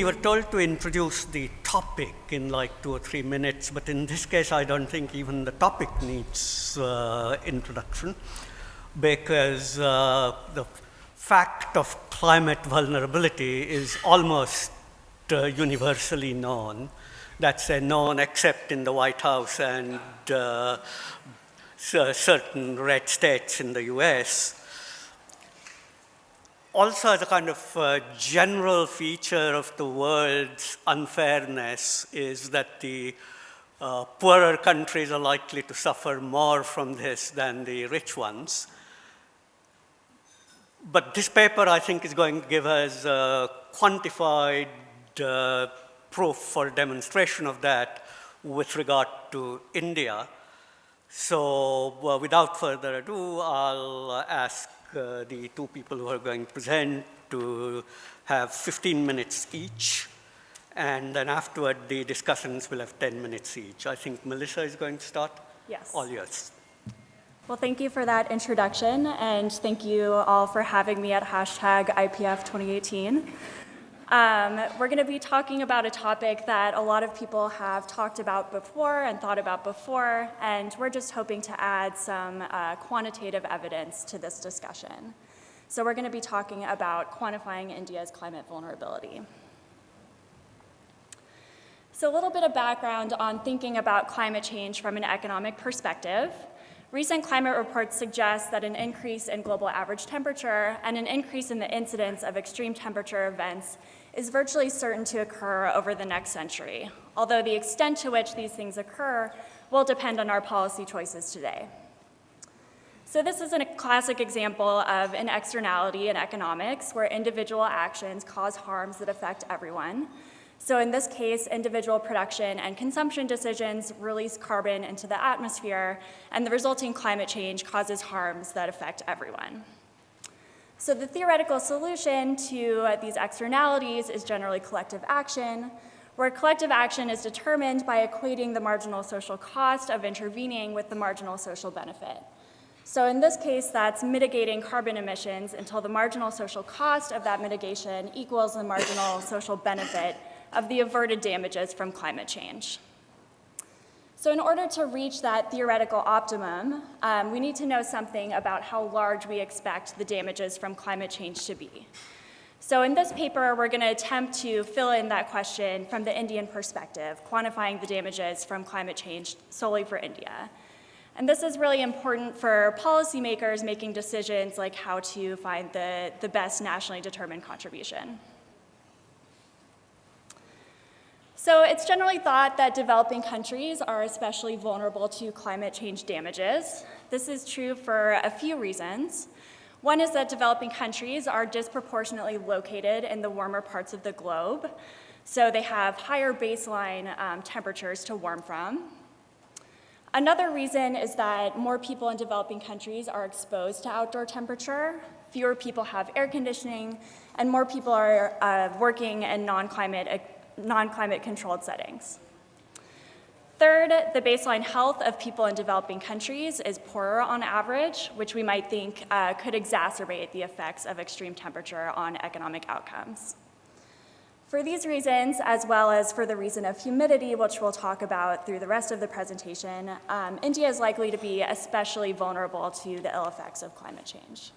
were told to introduce the topic in like 2 or 3 minutes, but in this case, I don't think even the topic needs introduction, because the fact of climate vulnerability is almost universally known. That's known except in the White House and certain red states in the US. Also, as a kind of general feature of the world's unfairness is that the poorer countries are likely to suffer more from this than the rich ones. But this paper, I think, is going to give us quantified proof for demonstration of that with regard to India. So without further ado, I'll ask the two people who are going to present to have 15 minutes each, and then afterward the discussants will have 10 minutes each. I think Melissa is going to start. Yes. All yours. Well, thank you for that introduction, and thank you all for having me at #IPF 2018. We're going to be talking about a topic that a lot of people have talked about before and thought about before, and we're just hoping to add some quantitative evidence to this discussion. So we're going to be talking about quantifying India's climate vulnerability. So a little bit of background on thinking about climate change from an economic perspective. Recent climate reports suggest that an increase in global average temperature and an increase in the incidence of extreme temperature events is virtually certain to occur over the next century, although the extent to which these things occur will depend on our policy choices today. So this is a classic example of an externality in economics where individual actions cause harms that affect everyone. So in this case, individual production and consumption decisions release carbon into the atmosphere, and the resulting climate change causes harms that affect everyone. So the theoretical solution to these externalities is generally collective action, where collective action is determined by equating the marginal social cost of intervening with the marginal social benefit. So in this case, that's mitigating carbon emissions until the marginal social cost of that mitigation equals the marginal social benefit of the averted damages from climate change. So in order to reach that theoretical optimum, we need to know something about how large we expect the damages from climate change to be. So in this paper, we're going to attempt to fill in that question from the Indian perspective, quantifying the damages from climate change solely for India. And this is really important for policymakers making decisions like how to find the best nationally determined contribution. So it's generally thought that developing countries are especially vulnerable to climate change damages. This is true for a few reasons. One is that developing countries are disproportionately located in the warmer parts of the globe, so they have higher baseline temperatures to warm from. Another reason is that more people in developing countries are exposed to outdoor temperature, fewer people have air conditioning, and more people are working in non-climate controlled settings. Third, the baseline health of people in developing countries is poorer on average, which we might think could exacerbate the effects of extreme temperature on economic outcomes. For these reasons, as well as for the reason of humidity, which we'll talk about through the rest of the presentation, India is likely to be especially vulnerable to the ill effects of climate change.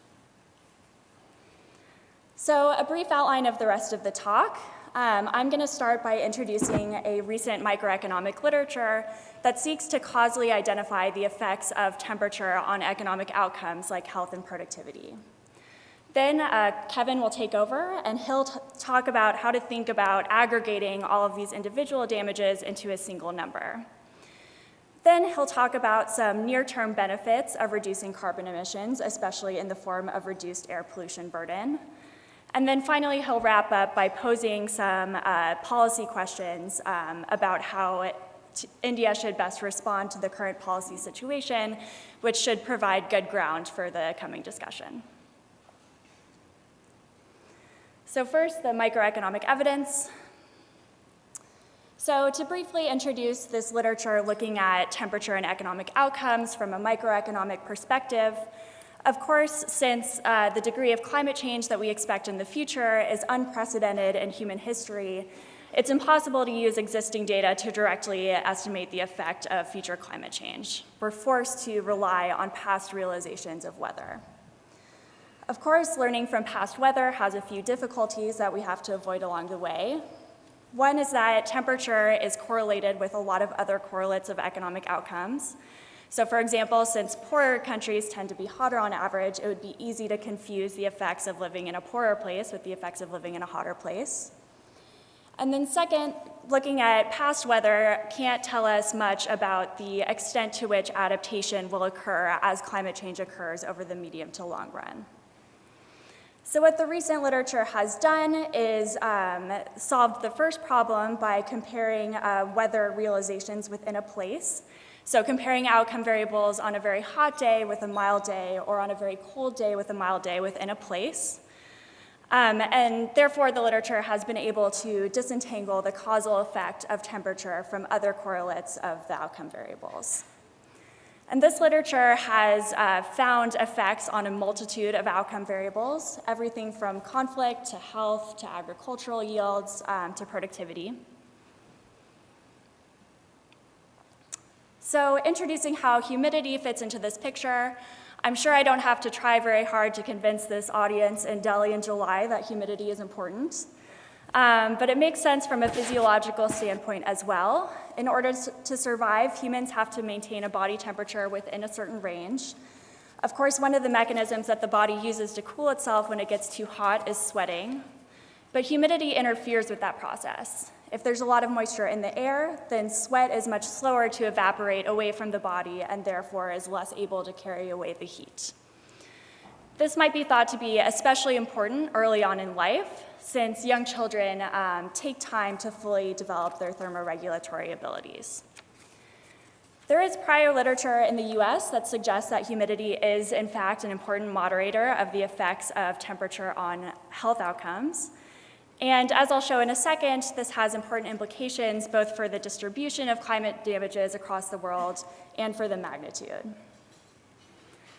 So a brief outline of the rest of the talk. I'm going to start by introducing a recent microeconomic literature that seeks to causally identify the effects of temperature on economic outcomes like health and productivity. Then Kevin will take over, and he'll talk about how to think about aggregating all of these individual damages into a single number. Then he'll talk about some near-term benefits of reducing carbon emissions, especially in the form of reduced air pollution burden. And then finally, he'll wrap up by posing some policy questions about how India should best respond to the current policy situation, which should provide good ground for the coming discussion. So first, the microeconomic evidence. So to briefly introduce this literature looking at temperature and economic outcomes from a microeconomic perspective, Of course, since the degree of climate change that we expect in the future is unprecedented in human history, it's impossible to use existing data to directly estimate the effect of future climate change. We're forced to rely on past realizations of weather. Of course, learning from past weather has a few difficulties that we have to avoid along the way. One is that temperature is correlated with a lot of other correlates of economic outcomes. So for example, since poorer countries tend to be hotter on average, it would be easy to confuse the effects of living in a poorer place with the effects of living in a hotter place. And then second, looking at past weather can't tell us much about the extent to which adaptation will occur as climate change occurs over the medium to long run. So what the recent literature has done is solved the first problem by comparing weather realizations within a place. So comparing outcome variables on a very hot day with a mild day, or on a very cold day with a mild day within a place. And therefore, the literature has been able to disentangle the causal effect of temperature from other correlates of the outcome variables. And this literature has found effects on a multitude of outcome variables, everything from conflict to health to agricultural yields to productivity. So introducing how humidity fits into this picture, I'm sure I don't have to try very hard to convince this audience in Delhi in July that humidity is important. But it makes sense from a physiological standpoint as well. In order to survive, humans have to maintain a body temperature within a certain range. Of course, one of the mechanisms that the body uses to cool itself when it gets too hot is sweating. But humidity interferes with that process. If there's a lot of moisture in the air, then sweat is much slower to evaporate away from the body and therefore is less able to carry away the heat. This might be thought to be especially important early on in life, since young children take time to fully develop their thermoregulatory abilities. There is prior literature in the US that suggests that humidity is, in fact, an important moderator of the effects of temperature on health outcomes. And as I'll show in a second, this has important implications both for the distribution of climate damages across the world and for the magnitude.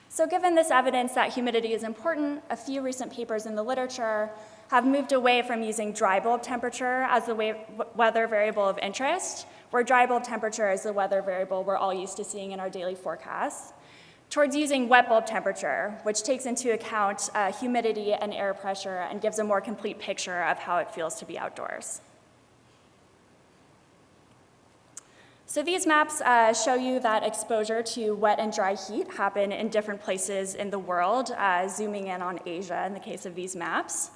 So given this evidence that humidity is important, a few recent papers in the literature have moved away from using dry bulb temperature as the weather variable of interest, where dry bulb temperature is the weather variable we're all used to seeing in our daily forecasts, towards using wet bulb temperature, which takes into account humidity and air pressure and gives a more complete picture of how it feels to be outdoors. So these maps show you that exposure to wet and dry heat happen in different places in the world, zooming in on Asia in the case of these maps.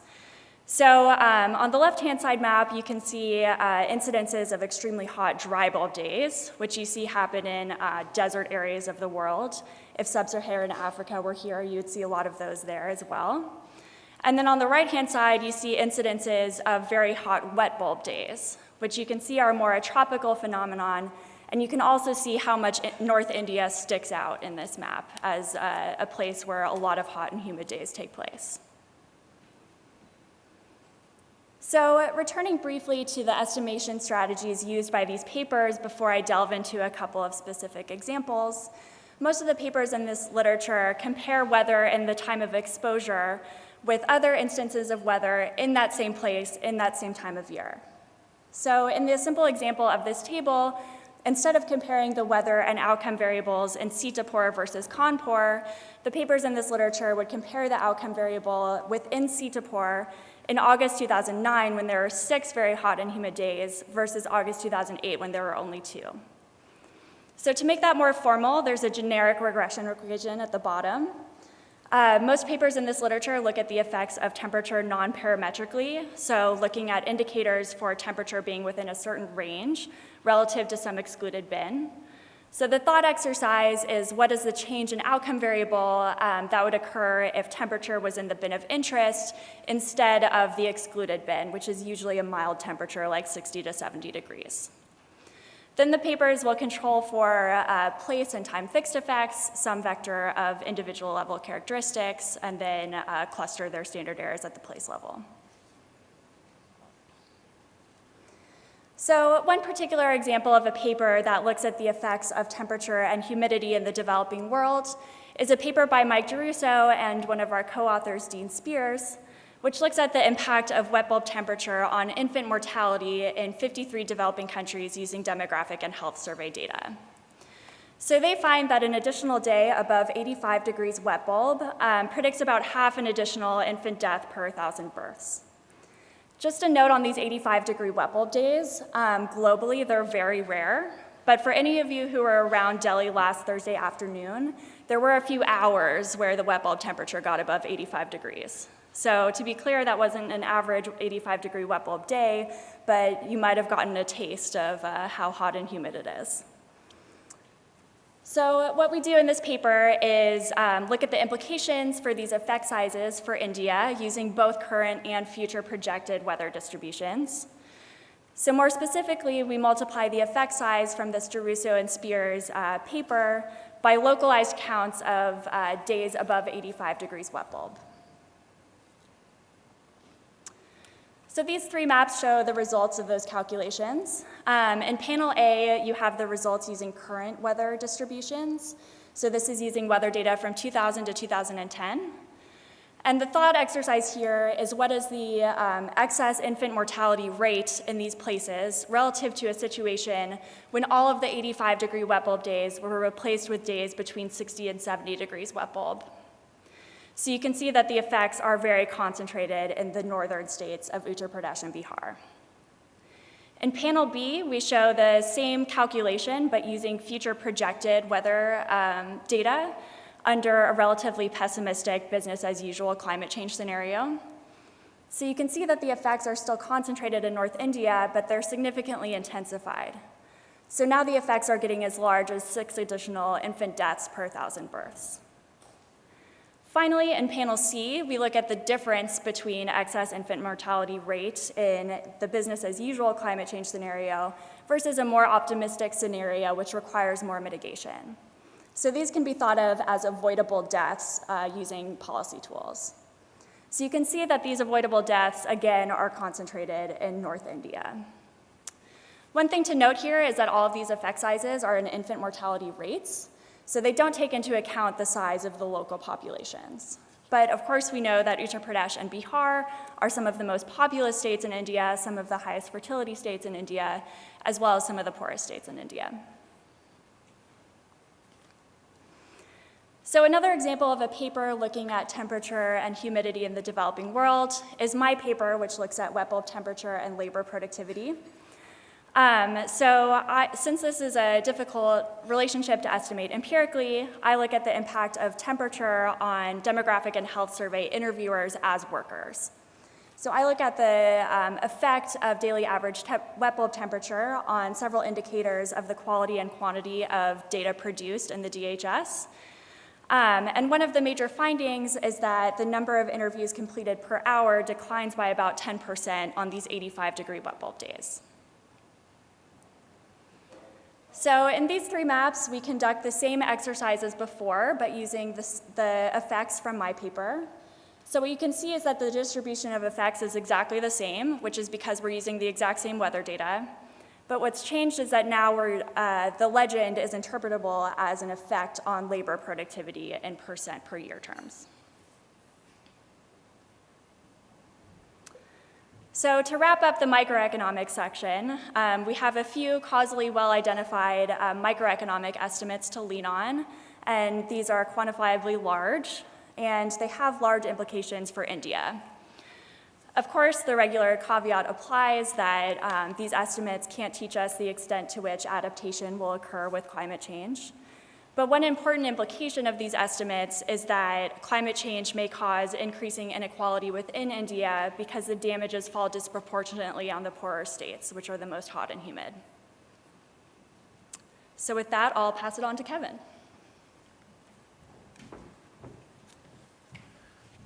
So on the left-hand side map, you can see incidences of extremely hot dry bulb days, which you see happen in desert areas of the world. If sub-Saharan Africa were here, you'd see a lot of those there as well. And then on the right-hand side, you see incidences of very hot wet bulb days, which you can see are more a tropical phenomenon. And you can also see how much North India sticks out in this map as a place where a lot of hot and humid days take place. So returning briefly to the estimation strategies used by these papers before I delve into a couple of specific examples, most of the papers in this literature compare weather in the time of exposure with other instances of weather in that same place, in that same time of year. So in the simple example of this table, instead of comparing the weather and outcome variables in Sitapur versus Kanpur, the papers in this literature would compare the outcome variable within Sitapur in August 2009 when there were 6 very hot and humid days versus August 2008 when there were only 2. So to make that more formal, there's a generic regression equation at the bottom. Most papers in this literature look at the effects of temperature non-parametrically, so looking at indicators for temperature being within a certain range relative to some excluded bin. So the thought exercise is, what is the change in outcome variable that would occur if temperature was in the bin of interest instead of the excluded bin, which is usually a mild temperature like 60 to 70 degrees. Then the papers will control for place and time fixed effects, some vector of individual level characteristics, and then cluster their standard errors at the place level. So one particular example of a paper that looks at the effects of temperature and humidity in the developing world is a paper by Mike Geruso and one of our co-authors, Dean Spears, which looks at the impact of wet bulb temperature on infant mortality in 53 developing countries using demographic and health survey data. So they find that an additional day above 85 degrees wet bulb predicts about half an additional infant death per 1,000 births. Just a note on these 85-degree wet bulb days, globally they're very rare, but for any of you who were around Delhi last Thursday afternoon, there were a few hours where the wet bulb temperature got above 85 degrees. So to be clear, that wasn't an average 85-degree wet bulb day, but you might have gotten a taste of how hot and humid it is. So what we do in this paper is look at the implications for these effect sizes for India using both current and future projected weather distributions. So more specifically, we multiply the effect size from this Geruso and Spears paper by localized counts of days above 85 degrees wet bulb. So these three maps show the results of those calculations. In panel A, you have the results using current weather distributions. So this is using weather data from 2000 to 2010. And the thought exercise here is what is the excess infant mortality rate in these places relative to a situation when all of the 85-degree wet bulb days were replaced with days between 60 and 70 degrees wet bulb. So you can see that the effects are very concentrated in the northern states of Uttar Pradesh and Bihar. In panel B, we show the same calculation, but using future projected weather data under a relatively pessimistic business-as-usual climate change scenario. So you can see that the effects are still concentrated in North India, but they're significantly intensified. So now the effects are getting as large as 6 additional infant deaths per 1,000 births. Finally, in panel C, we look at the difference between excess infant mortality rate in the business-as-usual climate change scenario versus a more optimistic scenario which requires more mitigation. So these can be thought of as avoidable deaths using policy tools. So you can see that these avoidable deaths, again, are concentrated in North India. One thing to note here is that all of these effect sizes are in infant mortality rates, so they don't take into account the size of the local populations. But of course, we know that Uttar Pradesh and Bihar are some of the most populous states in India, some of the highest fertility states in India, as well as some of the poorest states in India. So another example of a paper looking at temperature and humidity in the developing world is my paper, which looks at wet bulb temperature and labor productivity. Since this is a difficult relationship to estimate empirically, I look at the impact of temperature on demographic and health survey interviewers as workers. So I look at the effect of daily average wet bulb temperature on several indicators of the quality and quantity of data produced in the DHS. And one of the major findings is that the number of interviews completed per hour declines by about 10% on these 85-degree wet bulb days. So in these three maps, we conduct the same exercise as before, but using the effects from my paper. So what you can see is that the distribution of effects is exactly the same, which is because we're using the exact same weather data. But what's changed is that now the legend is interpretable as an effect on labor productivity in percent per year terms. So to wrap up the microeconomic section, we have a few causally well-identified microeconomic estimates to lean on, and these are quantifiably large, and they have large implications for India. Of course, the regular caveat applies that these estimates can't teach us the extent to which adaptation will occur with climate change. But one important implication of these estimates is that climate change may cause increasing inequality within India because the damages fall disproportionately on the poorer states, which are the most hot and humid. So with that, I'll pass it on to Kevin.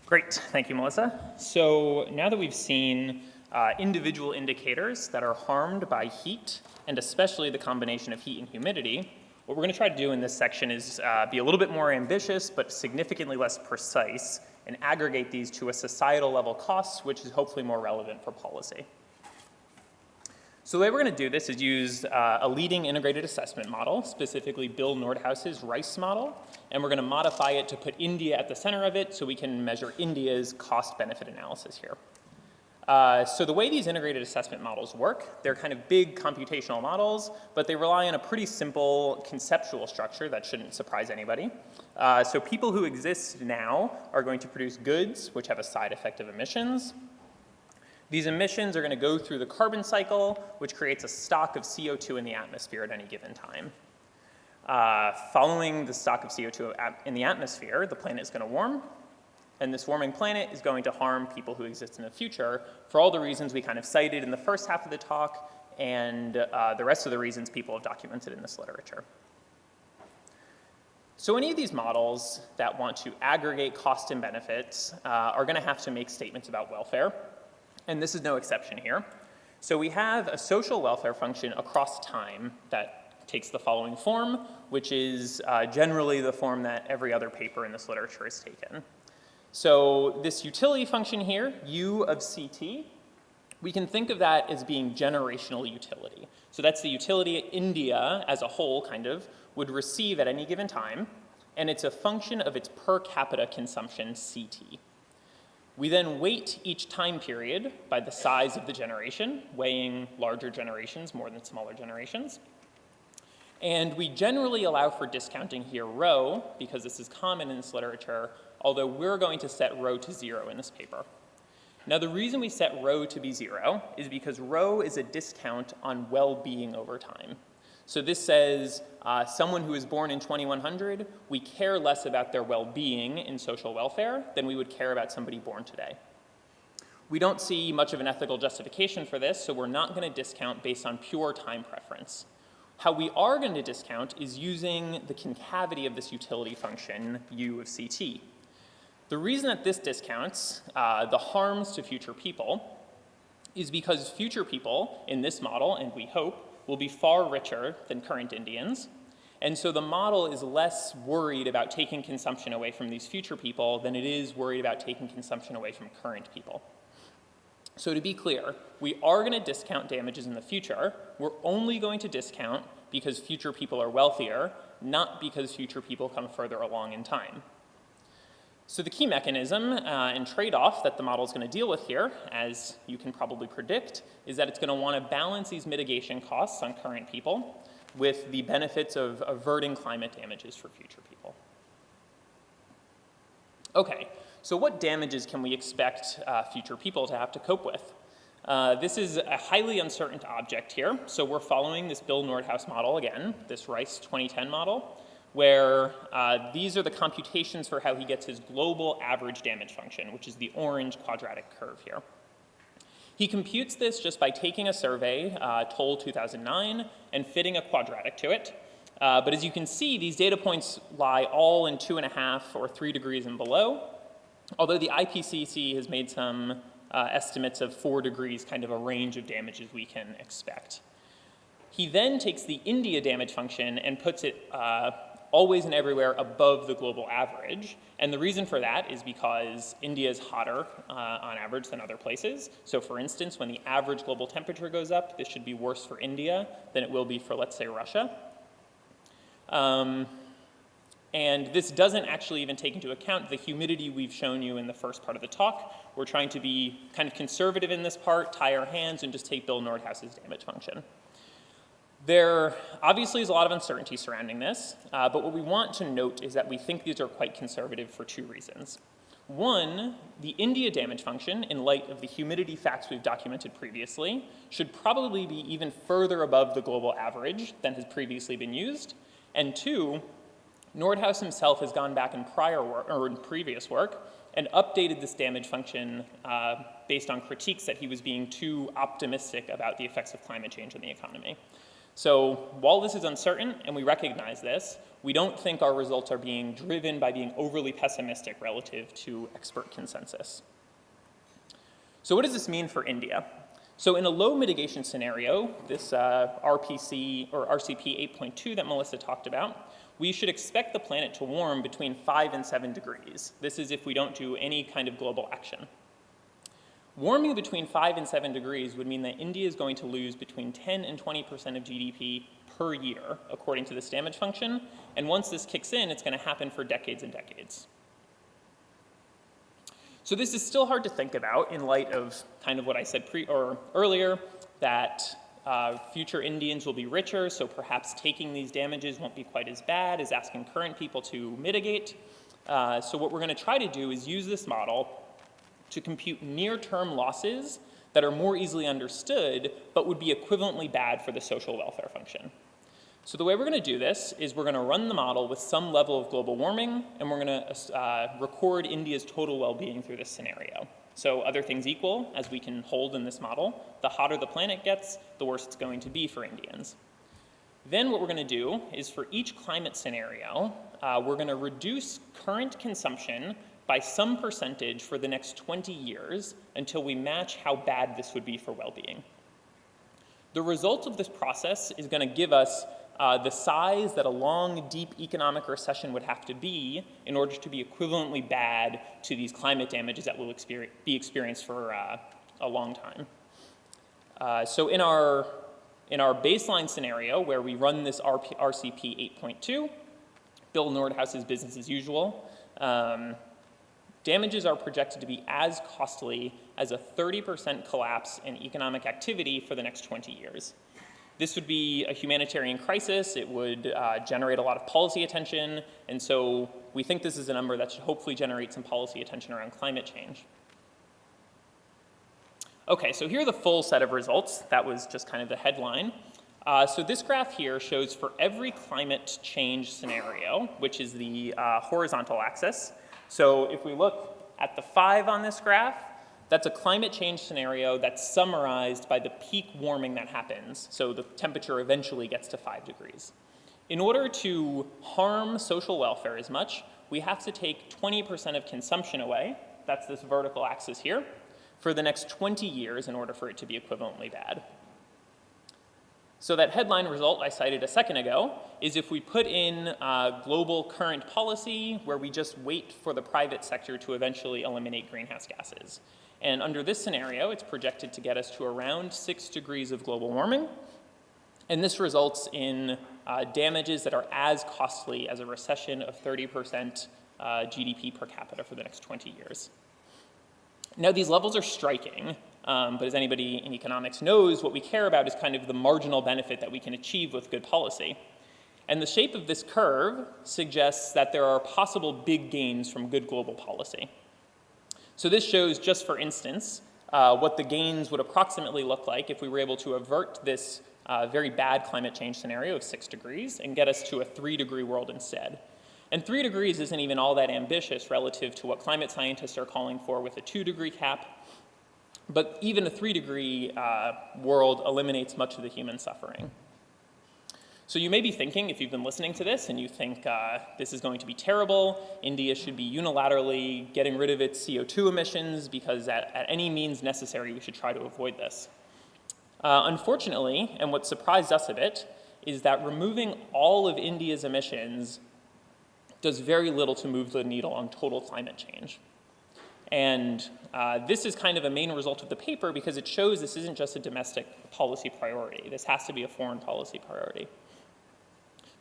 Great, thank you, Melissa. So now that we've seen individual indicators that are harmed by heat, and especially the combination of heat and humidity, what we're going to try to do in this section is be a little bit more ambitious, but significantly less precise, and aggregate these to a societal level cost, which is hopefully more relevant for policy. So the way we're going to do this is use a leading integrated assessment model, specifically Bill Nordhaus's RICE model, and we're going to modify it to put India at the center of it so we can measure India's cost-benefit analysis here. So the way these integrated assessment models work, they're kind of big computational models, but they rely on a pretty simple conceptual structure that shouldn't surprise anybody. So people who exist now are going to produce goods which have a side effect of emissions. These emissions are going to go through the carbon cycle, which creates a stock of CO2 in the atmosphere at any given time. Following the stock of CO2 in the atmosphere, the planet is going to warm, and this warming planet is going to harm people who exist in the future for all the reasons we kind of cited in the first half of the talk and the rest of the reasons people have documented in this literature. So any of these models that want to aggregate cost and benefits are going to have to make statements about welfare. And this is no exception here. So we have a social welfare function across time that takes the following form, which is generally the form that every other paper in this literature has taken. So this utility function here, U of CT, we can think of that as being generational utility. So that's the utility India as a whole kind of would receive at any given time, and it's a function of its per capita consumption CT. We then weight each time period by the size of the generation, weighing larger generations more than smaller generations. And we generally allow for discounting here rho, because this is common in this literature, although we're going to set rho to 0 in this paper. Now the reason we set rho to be 0 is because rho is a discount on well-being over time. So this says someone who is born in 2100, we care less about their well-being in social welfare than we would care about somebody born today. We don't see much of an ethical justification for this, so we're not going to discount based on pure time preference. How we are going to discount is using the concavity of this utility function, U of CT. The reason that this discounts the harms to future people is because future people in this model, and we hope, will be far richer than current Indians. And so the model is less worried about taking consumption away from these future people than it is worried about taking consumption away from current people. So to be clear, we are going to discount damages in the future. We're only going to discount because future people are wealthier, not because future people come further along in time. So the key mechanism and trade-off that the model is going to deal with here, as you can probably predict, is that it's going to want to balance these mitigation costs on current people with the benefits of averting climate damages for future people. Okay, so what damages can we expect future people to have to cope with? This is a highly uncertain object here, so we're following this Bill Nordhaus model again, this Rice 2010 model, where these are the computations for how he gets his global average damage function, which is the orange quadratic curve here. He computes this just by taking a survey, Toll 2009, and fitting a quadratic to it. But as you can see, these data points lie all in 2.5 or 3 degrees and below, although the IPCC has made some estimates of 4 degrees, kind of a range of damages we can expect. He then takes the India damage function and puts it always and everywhere above the global average. And the reason for that is because India is hotter on average than other places. So for instance, when the average global temperature goes up, this should be worse for India than it will be for, let's say, Russia. And this doesn't actually even take into account the humidity we've shown you in the first part of the talk. We're trying to be kind of conservative in this part, tie our hands, and just take Bill Nordhaus's damage function. There obviously is a lot of uncertainty surrounding this, but what we want to note is that we think these are quite conservative for 2 reasons. One, the India damage function, in light of the humidity facts we've documented previously, should probably be even further above the global average than has previously been used. And 2, Nordhaus himself has gone back in previous work and updated this damage function based on critiques that he was being too optimistic about the effects of climate change on the economy. So while this is uncertain, and we recognize this, we don't think our results are being driven by being overly pessimistic relative to expert consensus. So what does this mean for India? So in a low mitigation scenario, this RCP 8.2 that Melissa talked about, we should expect the planet to warm between 5 and 7 degrees. This is if we don't do any kind of global action. Warming between 5 and 7 degrees would mean that India is going to lose between 10 and 20% of GDP per year, according to this damage function. And once this kicks in, it's going to happen for decades and decades. So this is still hard to think about in light of kind of what I said earlier, that future Indians will be richer, so perhaps taking these damages won't be quite as bad as asking current people to mitigate. So what we're going to try to do is use this model to compute near-term losses that are more easily understood, but would be equivalently bad for the social welfare function. So the way we're going to do this is we're going to run the model with some level of global warming, and we're going to record India's total well-being through this scenario. So other things equal, as we can hold in this model, the hotter the planet gets, the worse it's going to be for Indians. Then what we're going to do is for each climate scenario, we're going to reduce current consumption by some percentage for the next 20 years until we match how bad this would be for well-being. The result of this process is going to give us the size that a long, deep economic recession would have to be in order to be equivalently bad to these climate damages that will be experienced for a long time. So in our baseline scenario, where we run this RCP 8.2, Bill Nordhaus's business as usual, damages are projected to be as costly as a 30% collapse in economic activity for the next 20 years. This would be a humanitarian crisis. It would generate a lot of policy attention, and so we think this is a number that should hopefully generate some policy attention around climate change. Okay, so here are the full set of results. That was just kind of the headline. So this graph here shows for every climate change scenario, which is the horizontal axis. So if we look at the 5 on this graph, that's a climate change scenario that's summarized by the peak warming that happens. So the temperature eventually gets to 5 degrees. In order to harm social welfare as much, we have to take 20% of consumption away, that's this vertical axis here, for the next 20 years in order for it to be equivalently bad. So that headline result I cited a second ago is if we put in global current policy where we just wait for the private sector to eventually eliminate greenhouse gases. And under this scenario, it's projected to get us to around 6 degrees of global warming. And this results in damages that are as costly as a recession of 30% GDP per capita for the next 20 years. Now, these levels are striking, but as anybody in economics knows, what we care about is kind of the marginal benefit that we can achieve with good policy. And the shape of this curve suggests that there are possible big gains from good global policy. So this shows, just for instance, what the gains would approximately look like if we were able to avert this very bad climate change scenario of 6 degrees and get us to a 3-degree world instead. And 3 degrees isn't even all that ambitious relative to what climate scientists are calling for with a 2-degree cap. But even a 3-degree world eliminates much of the human suffering. So you may be thinking, if you've been listening to this and you think this is going to be terrible, India should be unilaterally getting rid of its CO2 emissions because at any means necessary we should try to avoid this. Unfortunately, and what surprised us a bit, is that removing all of India's emissions does very little to move the needle on total climate change. And this is kind of a main result of the paper because it shows this isn't just a domestic policy priority. This has to be a foreign policy priority.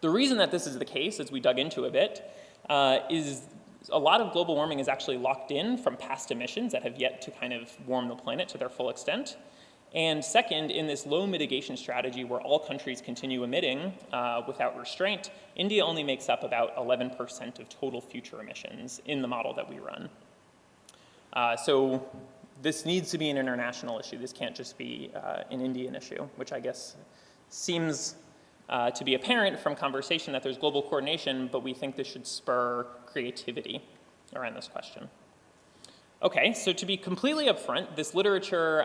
The reason that this is the case, as we dug into a bit, is a lot of global warming is actually locked in from past emissions that have yet to kind of warm the planet to their full extent. And second, in this low mitigation strategy where all countries continue emitting without restraint, India only makes up about 11% of total future emissions in the model that we run. So this needs to be an international issue. This can't just be an Indian issue, which I guess seems to be apparent from conversation that there's global coordination, but we think this should spur creativity around this question. Okay, so to be completely upfront, this literature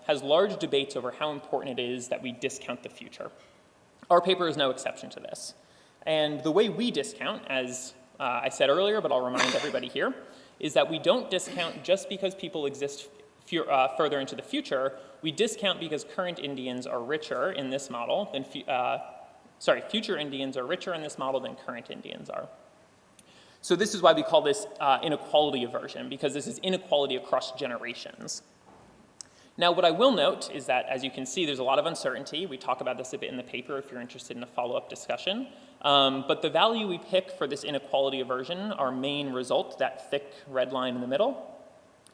has large debates over how important it is that we discount the future. Our paper is no exception to this. And the way we discount, as I said earlier, but I'll remind everybody here, is that we don't discount just because people exist further into the future. We discount because current Indians are richer in this model than, future Indians are richer in this model than current Indians are. So this is why we call this inequality aversion, because this is inequality across generations. Now, what I will note is that, as you can see, there's a lot of uncertainty. We talk about this a bit in the paper if you're interested in a follow-up discussion. But the value we pick for this inequality aversion, our main result, that thick red line in the middle,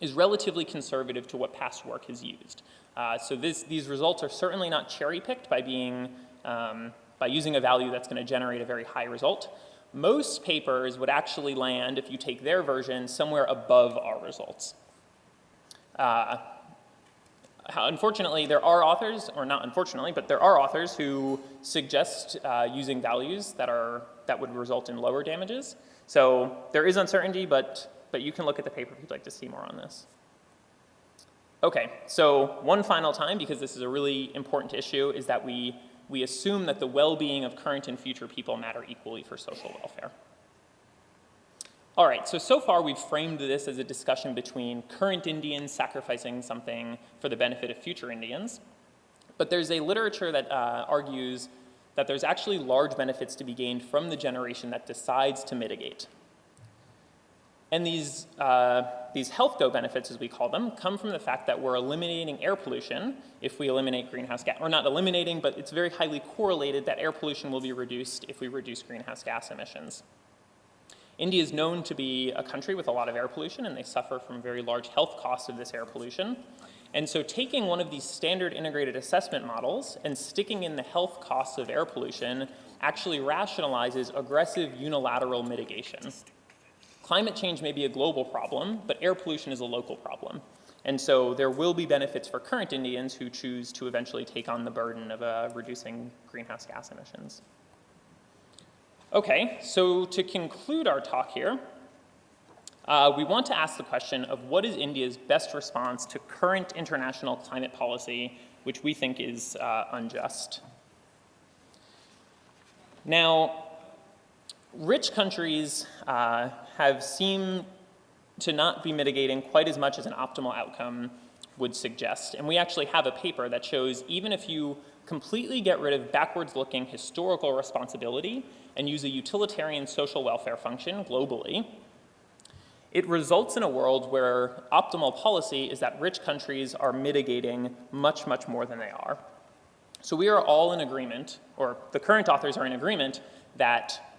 is relatively conservative to what past work has used. So these results are certainly not cherry-picked by using a value that's going to generate a very high result. Most papers would actually land, if you take their version, somewhere above our results. Unfortunately, there are authors, or not unfortunately, but there are authors who suggest using values that would result in lower damages. So there is uncertainty, but you can look at the paper if you'd like to see more on this. Okay, so one final time, because this is a really important issue, is that we assume that the well-being of current and future people matter equally for social welfare. All right, so far we've framed this as a discussion between current Indians sacrificing something for the benefit of future Indians. But there's a literature that argues that there's actually large benefits to be gained from the generation that decides to mitigate. And these health go benefits, as we call them, come from the fact that we're eliminating air pollution if we eliminate greenhouse gas, or not eliminating, but it's very highly correlated that air pollution will be reduced if we reduce greenhouse gas emissions. India is known to be a country with a lot of air pollution, and they suffer from very large health costs of this air pollution. And so taking one of these standard integrated assessment models and sticking in the health costs of air pollution actually rationalizes aggressive unilateral mitigation. Climate change may be a global problem, but air pollution is a local problem. And so there will be benefits for current Indians who choose to eventually take on the burden of reducing greenhouse gas emissions. Okay, so to conclude our talk here, we want to ask the question of what is India's best response to current international climate policy, which we think is unjust. Now, rich countries have seemed to not be mitigating quite as much as an optimal outcome would suggest. And we actually have a paper that shows even if you completely get rid of backwards-looking historical responsibility and use a utilitarian social welfare function globally, it results in a world where optimal policy is that rich countries are mitigating much, much more than they are. So we are all in agreement, or the current authors are in agreement, that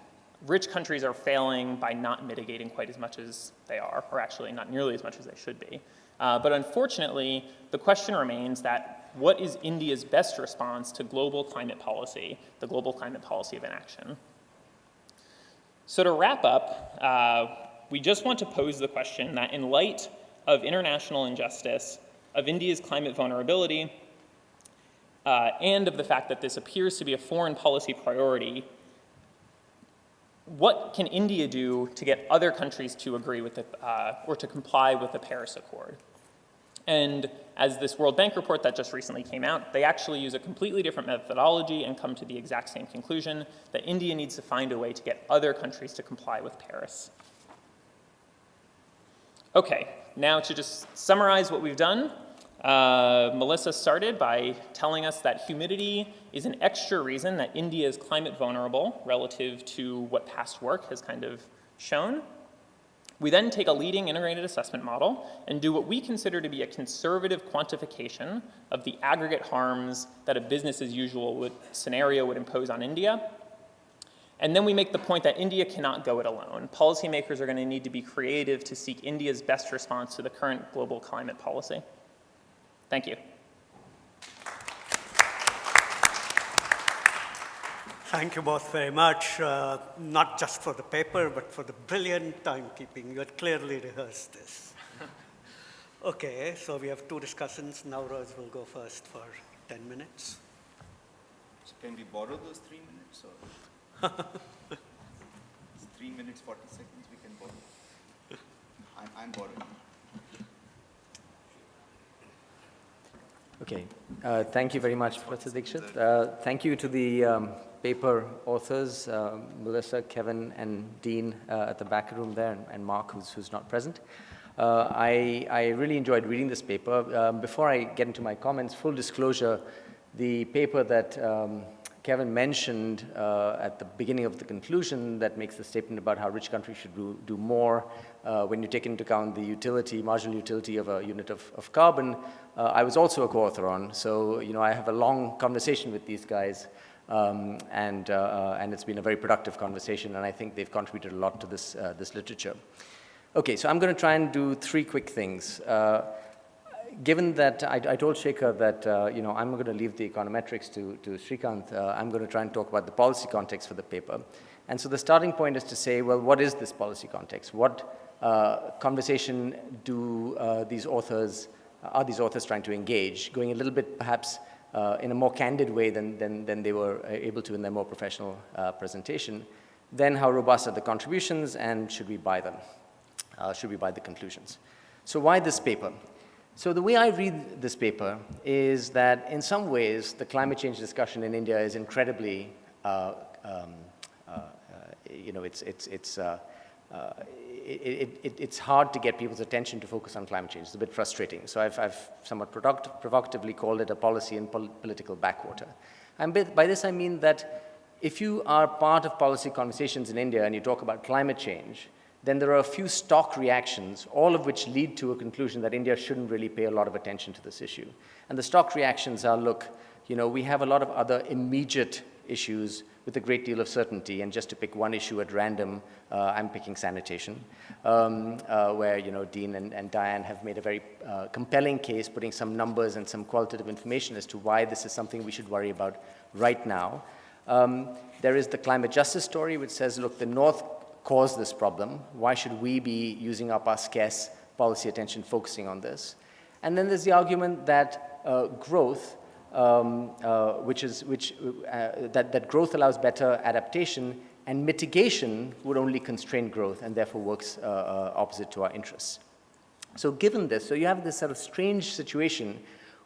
rich countries are failing by not mitigating quite as much as they are, or actually not nearly as much as they should be. But unfortunately, the question remains that what is India's best response to global climate policy, the global climate policy of inaction? So to wrap up, we just want to pose the question that in light of international injustice, of India's climate vulnerability, and of the fact that this appears to be a foreign policy priority, what can India do to get other countries to agree with or to comply with the Paris Accord? And as this World Bank report that just recently came out, they actually use a completely different methodology and come to the exact same conclusion that India needs to find a way to get other countries to comply with Paris. Okay, now to just summarize what we've done, Melissa started by telling us that humidity is an extra reason that India is climate vulnerable relative to what past work has kind of shown. We then take a leading integrated assessment model and do what we consider to be a conservative quantification of the aggregate harms that a business as usual scenario would impose on India. And then we make the point that India cannot go it alone. Policymakers are going to need to be creative to seek India's best response to the current global climate policy. Thank you. Thank you both very much, not just for the paper, but for the brilliant timekeeping. You had clearly rehearsed this. Okay, so we have two discussants. Navroz will go first for 10 minutes. So can we borrow those 3 minutes? Or? It's 3 minutes, 40 seconds we can borrow. I'm borrowing. Okay, thank you very much, Professor Dixit. Thank you to the paper authors, Melissa, Kevin, and Dean at the back room there, and Mark, who's not present. I really enjoyed reading this paper. Before I get into my comments, full disclosure, the paper that Kevin mentioned at the beginning of the conclusion that makes the statement about how rich countries should do more when you take into account the utility, marginal utility of a unit of carbon, I was also a co-author on. So, I have a long conversation with these guys, and it's been a very productive conversation, and I think they've contributed a lot to this literature. Okay, so I'm going to try and do 3 quick things. Given that I told Shekhar that I'm going to leave the econometrics to Shreekant, I'm going to try and talk about the policy context for the paper. And so the starting point is to say, well, what is this policy context? What conversation are these authors trying to engage? Going a little bit perhaps in a more candid way than they were able to in their more professional presentation. Then how robust are the contributions, and should we buy them? Should we buy the conclusions? So why this paper? So the way I read this paper is that in some ways the climate change discussion in India is incredibly, it's hard to get people's attention to focus on climate change. It's a bit frustrating. So I've somewhat provocatively called it a policy and political backwater. And by this I mean that if you are part of policy conversations in India and you talk about climate change, then there are a few stock reactions, all of which lead to a conclusion that India shouldn't really pay a lot of attention to this issue. And the stock reactions are, look, we have a lot of other immediate issues with a great deal of certainty, and just to pick one issue at random, I'm picking sanitation, where Dean and Diane have made a very compelling case, putting some numbers and some qualitative information as to why this is something we should worry about right now. There is the climate justice story, which says, look, the North caused this problem. Why should we be using up our scarce policy attention focusing on this? And then there's the argument that growth, that growth allows better adaptation, and mitigation would only constrain growth and therefore works opposite to our interests. So given this, so you have this sort of strange situation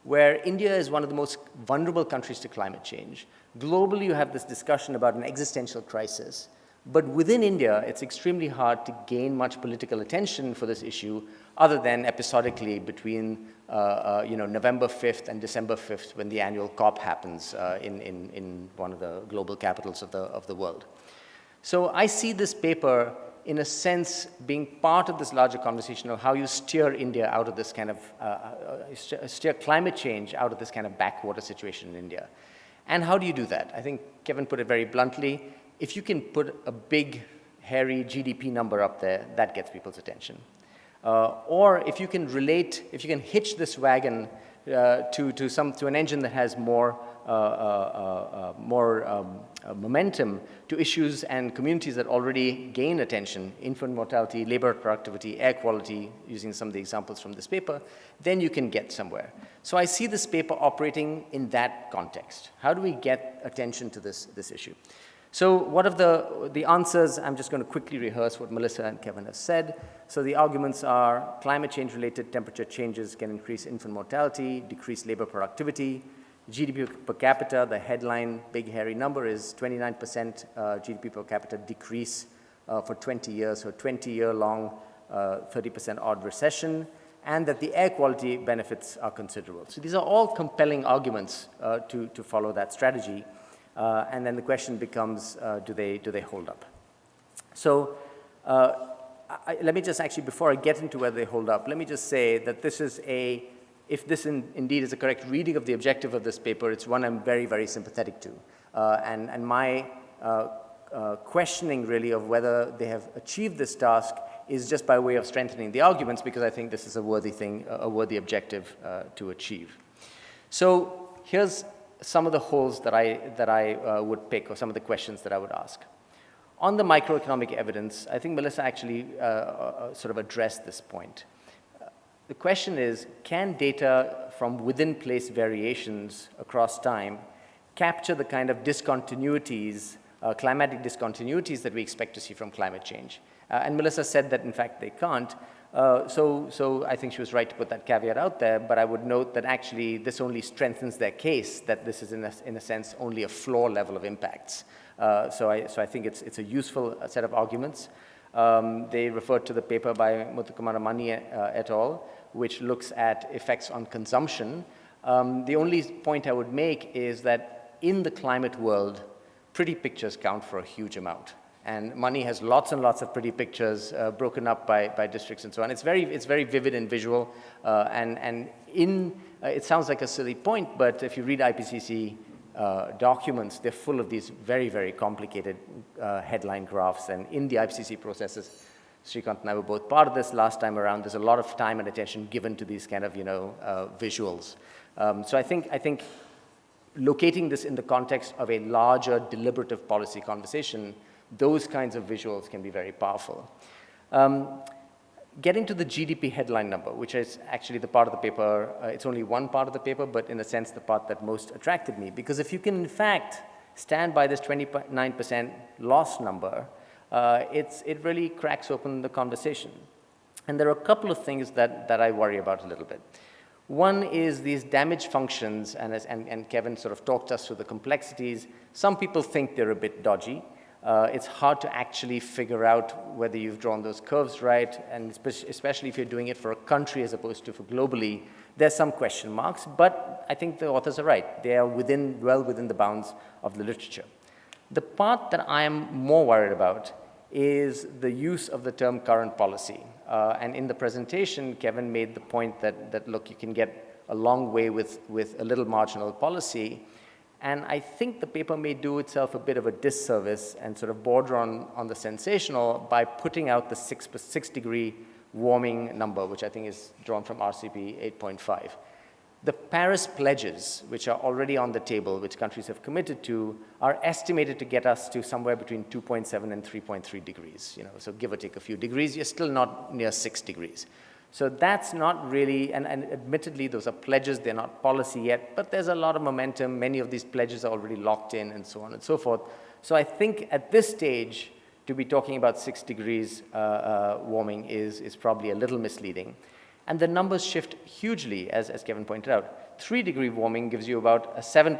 where India is one of the most vulnerable countries to climate change. Globally, you have this discussion about an existential crisis. But within India, it's extremely hard to gain much political attention for this issue other than episodically between November 5th and December 5th when the annual COP happens in one of the global capitals of the world. So I see this paper, in a sense, being part of this larger conversation of how you steer India out of this kind of, steer climate change out of this kind of backwater situation in India. And how do you do that? I think Kevin put it very bluntly. If you can put a big, hairy GDP number up there, that gets people's attention. Or if you can hitch this wagon to an engine that has more momentum to issues and communities that already gain attention, infant mortality, labor productivity, air quality, using some of the examples from this paper, then you can get somewhere. So I see this paper operating in that context. How do we get attention to this issue? So what are the answers? I'm just going to quickly rehearse what Melissa and Kevin have said. So the arguments are climate change-related temperature changes can increase infant mortality, decrease labor productivity. GDP per capita, the headline big hairy number is 29% GDP per capita decrease for 20 years, so 20-year-long 30% odd recession, and that the air quality benefits are considerable. So these are all compelling arguments to follow that strategy. And then the question becomes, do they hold up? So let me just actually, before I get into whether they hold up, let me just say that this is if this indeed is a correct reading of the objective of this paper, it's one I'm very, very sympathetic to. And my questioning really of whether they have achieved this task is just by way of strengthening the arguments, because I think this is a worthy thing, a worthy objective to achieve. So here's some of the holes that I would pick, or some of the questions that I would ask. On the microeconomic evidence, I think Melissa actually sort of addressed this point. The question is, can data from within place variations across time capture the kind of discontinuities, climatic discontinuities that we expect to see from climate change? And Melissa said that, in fact, they can't. So I think she was right to put that caveat out there, but I would note that actually this only strengthens their case that this is, in a sense, only a floor level of impacts. So I think it's a useful set of arguments. They referred to the paper by Muthukumaramani et al., which looks at effects on consumption. The only point I would make is that in the climate world, pretty pictures count for a huge amount. And money has lots and lots of pretty pictures broken up by districts and so on. It's very vivid and visual. It sounds like a silly point, but if you read IPCC documents, they're full of these very, very complicated headline graphs. And in the IPCC processes, Shreekant and I were both part of this last time around. There's a lot of time and attention given to these kind of, visuals. So I think locating this in the context of a larger deliberative policy conversation, those kinds of visuals can be very powerful. Getting to the GDP headline number, which is actually the part of the paper, it's only one part of the paper, but in a sense the part that most attracted me. Because if you can in fact stand by this 29% loss number, it really cracks open the conversation. And there are a couple of things that I worry about a little bit. One is these damage functions, and Kevin sort of talked us through the complexities. Some people think they're a bit dodgy. It's hard to actually figure out whether you've drawn those curves right, and especially if you're doing it for a country as opposed to for globally, there's some question marks, but I think the authors are right. They are well within the bounds of the literature. The part that I am more worried about is the use of the term current policy. And in the presentation, Kevin made the point that look, you can get a long way with a little marginal policy. And I think the paper may do itself a bit of a disservice and sort of border on the sensational by putting out the 6-degree warming number, which I think is drawn from RCP 8.5. The Paris pledges, which are already on the table, which countries have committed to, are estimated to get us to somewhere between 2.7 and 3.3 degrees. So give or take a few degrees, you're still not near 6 degrees. So that's not really, and admittedly, those are pledges, they're not policy yet, but there's a lot of momentum. Many of these pledges are already locked in and so on and so forth. So I think at this stage, to be talking about 6 degrees warming is probably a little misleading. And the numbers shift hugely, as Kevin pointed out. 3-degree warming gives you about a 7%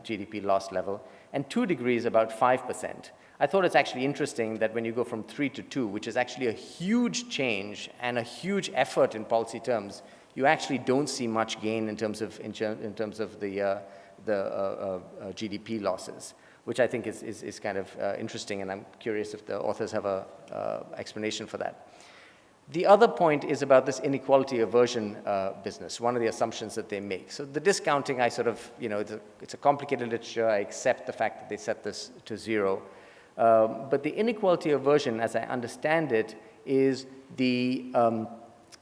GDP loss level, and 2 degrees about 5%. I thought it's actually interesting that when you go from 3 to 2, which is actually a huge change and a huge effort in policy terms, you actually don't see much gain in terms of the GDP losses, which I think is kind of interesting, and I'm curious if the authors have a explanation for that. The other point is about this inequality aversion business, one of the assumptions that they make. So the discounting, I sort of, it's a complicated literature. I accept the fact that they set this to 0. But the inequality aversion, as I understand it, is the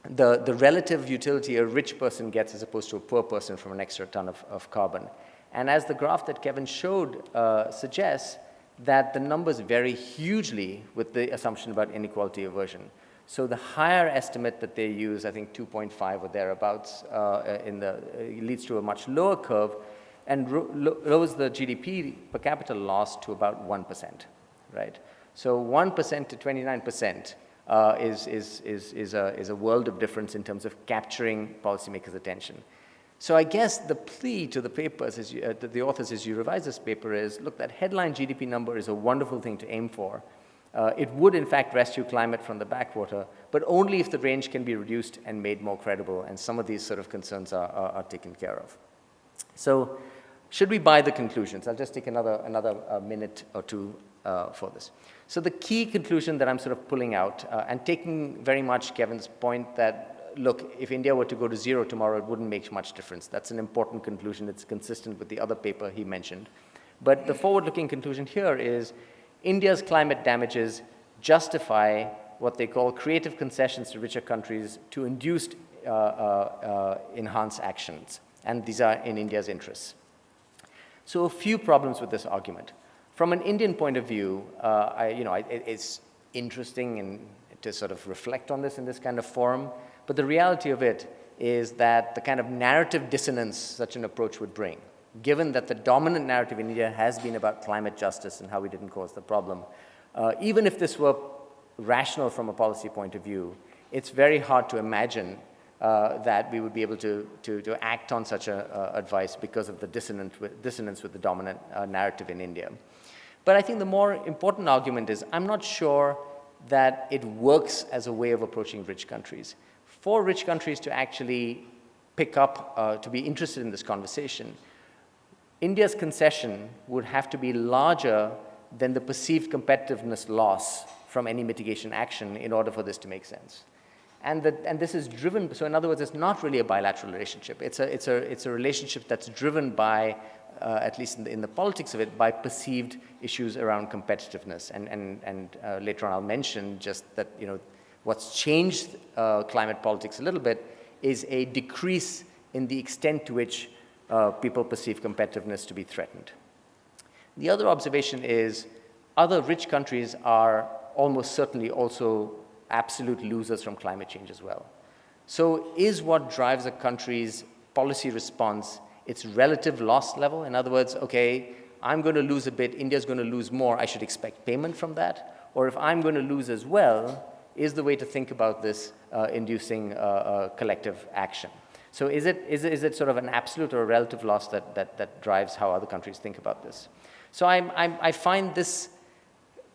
relative utility a rich person gets as opposed to a poor person from an extra ton of carbon. And as the graph that Kevin showed suggests, that the numbers vary hugely with the assumption about inequality aversion. So the higher estimate that they use, I think 2.5 or thereabouts, leads to a much lower curve and lowers the GDP per capita loss to about 1%, right? So 1% to 29% is a world of difference in terms of capturing policymakers' attention. So I guess the plea to the papers, the authors as you revise this paper is, look, that headline GDP number is a wonderful thing to aim for. It would, in fact, rescue climate from the backwater, but only if the range can be reduced and made more credible, and some of these sort of concerns are taken care of. So should we buy the conclusions? I'll just take another minute or two for this. So the key conclusion that I'm sort of pulling out, and taking very much Kevin's point that, look, if India were to go to 0 tomorrow, it wouldn't make much difference. That's an important conclusion. It's consistent with the other paper he mentioned. But the forward-looking conclusion here is, India's climate damages justify what they call creative concessions to richer countries to induce enhanced actions, and these are in India's interests. So a few problems with this argument. From an Indian point of view, it's interesting and to sort of reflect on this in this kind of forum, but the reality of it is that the kind of narrative dissonance such an approach would bring, given that the dominant narrative in India has been about climate justice and how we didn't cause the problem. Even if this were rational from a policy point of view, it's very hard to imagine that we would be able to act on such advice because of the dissonance with the dominant narrative in India. But I think the more important argument is, I'm not sure that it works as a way of approaching rich countries. For rich countries to actually pick up, to be interested in this conversation, India's concession would have to be larger than the perceived competitiveness loss from any mitigation action in order for this to make sense. And this is driven, so in other words, it's not really a bilateral relationship. It's a relationship that's driven by, at least in the politics of it, by perceived issues around competitiveness. And later on I'll mention just that, what's changed climate politics a little bit is a decrease in the extent to which people perceive competitiveness to be threatened. The other observation is other rich countries are almost certainly also absolute losers from climate change as well. So is what drives a country's policy response its relative loss level? In other words, okay, I'm going to lose a bit, India's going to lose more, I should expect payment from that? Or if I'm going to lose as well, is the way to think about this inducing collective action? So is it sort of an absolute or a relative loss that drives how other countries think about this? So I find this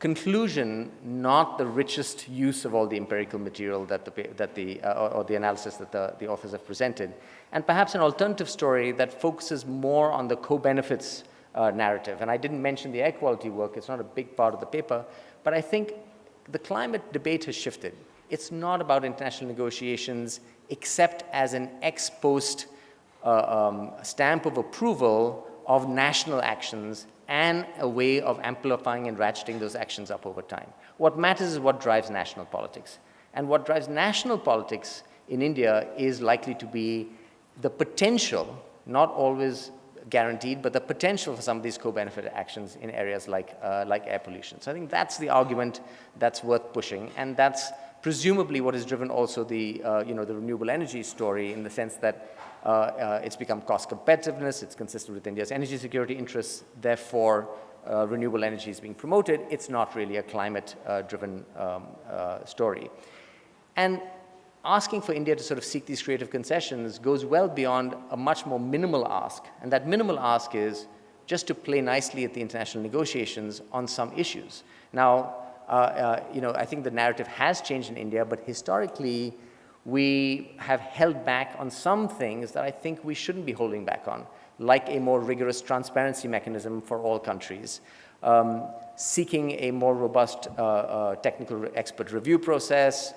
conclusion not the richest use of all the empirical material or the analysis that the authors have presented, and perhaps an alternative story that focuses more on the co-benefits narrative. And I didn't mention the air quality work, it's not a big part of the paper, but I think the climate debate has shifted. It's not about international negotiations except as an ex post stamp of approval of national actions and a way of amplifying and ratcheting those actions up over time. What matters is what drives national politics. And what drives national politics in India is likely to be the potential, not always guaranteed, but the potential for some of these co-benefit actions in areas like air pollution. So I think that's the argument that's worth pushing, and that's presumably what has driven also the renewable energy story, in the sense that it's become cost competitiveness, it's consistent with India's energy security interests, therefore renewable energy is being promoted. It's not really a climate-driven story. And asking for India to sort of seek these creative concessions goes well beyond a much more minimal ask. And that minimal ask is just to play nicely at the international negotiations on some issues. Now, I think the narrative has changed in India, but historically, we have held back on some things that I think we shouldn't be holding back on, like a more rigorous transparency mechanism for all countries, seeking a more robust technical expert review process.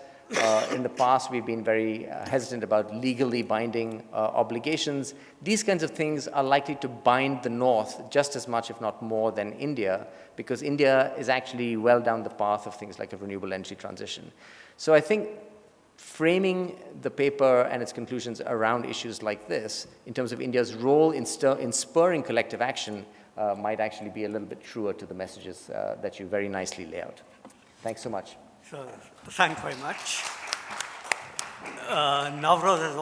In the past, we've been very hesitant about legally binding obligations. These kinds of things are likely to bind the North just as much, if not more, than India, because India is actually well down the path of things like a renewable energy transition. So I think framing the paper and its conclusions around issues like this, in terms of India's role in spurring collective action, might actually be a little bit truer to the messages that you very nicely lay out. Thanks so much. So, thank you very much. Navroz has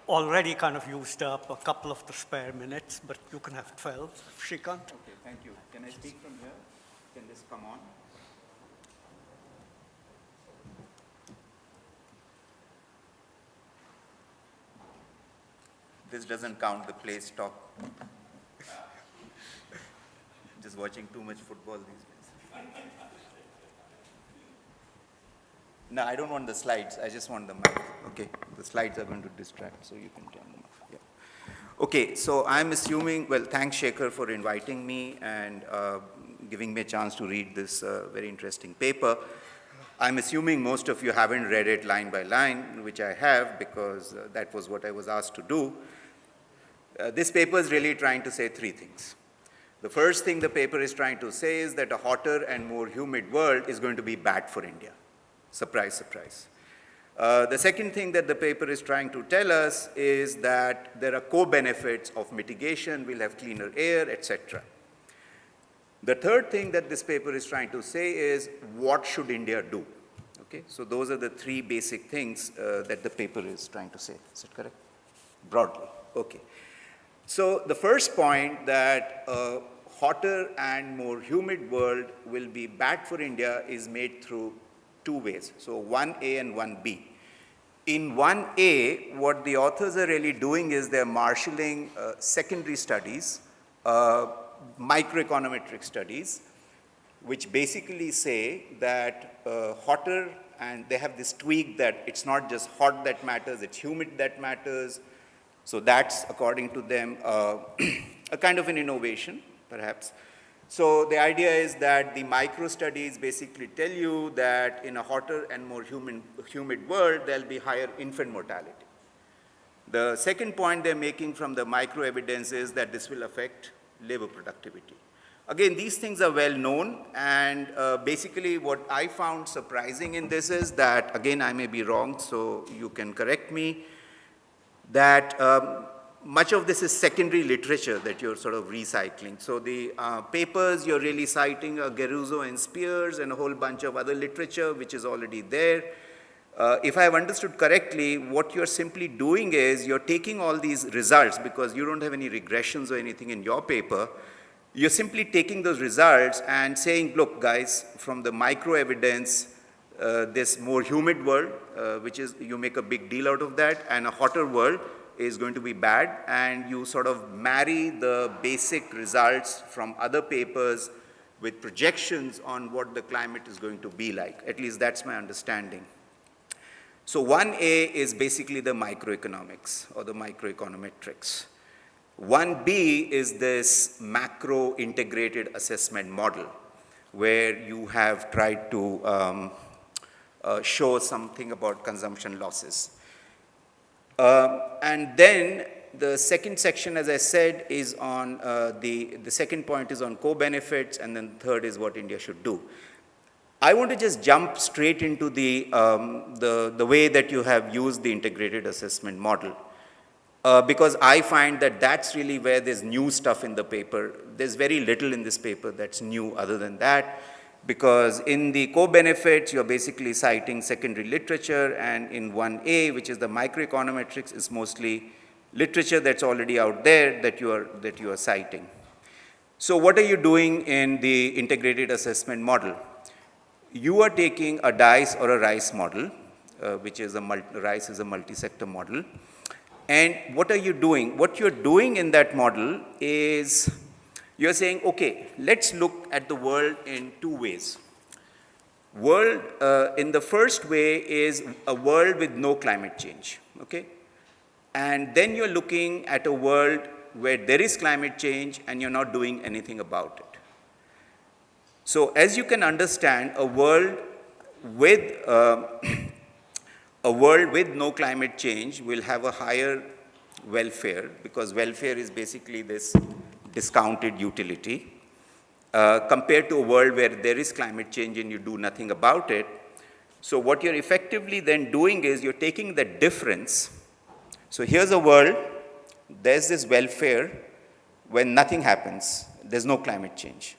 already kind of used up a couple of the spare minutes, but you can have 12. Shreekant? Okay, thank you. Can I speak from here? Can this come on? This doesn't count the play stock. Just watching too much football these days. No, I don't want the slides. I just want the mic. Okay, the slides are going to distract, so you can turn them off. Yeah. Okay, so I'm assuming, well, thanks, Shekhar, for inviting me and giving me a chance to read this very interesting paper. I'm assuming most of you haven't read it line by line, which I have, because that was what I was asked to do. This paper is really trying to say three things. The first thing the paper is trying to say is that a hotter and more humid world is going to be bad for India. Surprise, surprise. The second thing that the paper is trying to tell us is that there are co-benefits of mitigation, we'll have cleaner air, etc. The third thing that this paper is trying to say is, what should India do? Okay, so those are the three basic things that the paper is trying to say. Is that correct? Broadly, okay. So the first point, that a hotter and more humid world will be bad for India, is made through two ways. So 1A and 1B. In 1A, what the authors are really doing is they're marshalling secondary studies, microeconometric studies, which basically say that hotter, and they have this tweak that it's not just hot that matters, it's humid that matters. So that's, according to them, a a kind of an innovation, perhaps. So the idea is that the micro studies basically tell you that in a hotter and more humid world, there'll be higher infant mortality. The second point they're making from the micro evidence is that this will affect labor productivity. Again, these things are well known, and basically what I found surprising in this is that, again, I may be wrong, so you can correct me, that much of this is secondary literature that you're sort of recycling. So the papers you're really citing are Geruzo and Spears and a whole bunch of other literature which is already there. If I have understood correctly, what you're simply doing is you're taking all these results, because you don't have any regressions or anything in your paper, you're simply taking those results and saying, look guys, from the micro evidence, this more humid world, which is, you make a big deal out of that, and a hotter world is going to be bad, and you sort of marry the basic results from other papers with projections on what the climate is going to be like. At least that's my understanding. So 1A is basically the microeconomics or the microeconometrics. 1B is this macro integrated assessment model, where you have tried to show something about consumption losses. And then the second section, as I said, is on the second point is on co-benefits, and then third is what India should do. I want to just jump straight into the way that you have used the integrated assessment model, because I find that that's really where there's new stuff in the paper. There's very little in this paper that's new other than that, because in the co-benefits, you're basically citing secondary literature, and in 1A, which is the microeconometrics, is mostly literature that's already out there that you are citing. So what are you doing in the integrated assessment model? You are taking a DICE or a RICE model, which is RICE is a multi-sector model. And what are you doing? What you're doing in that model is you're saying, okay, let's look at the world in two ways. World, in the first way is a world with no climate change, okay? And then you're looking at a world where there is climate change and you're not doing anything about it. So as you can understand, a world with no climate change will have a higher welfare, because welfare is basically this discounted utility, compared to a world where there is climate change and you do nothing about it. So what you're effectively then doing is you're taking the difference. So here's a world, there's this welfare when nothing happens, there's no climate change.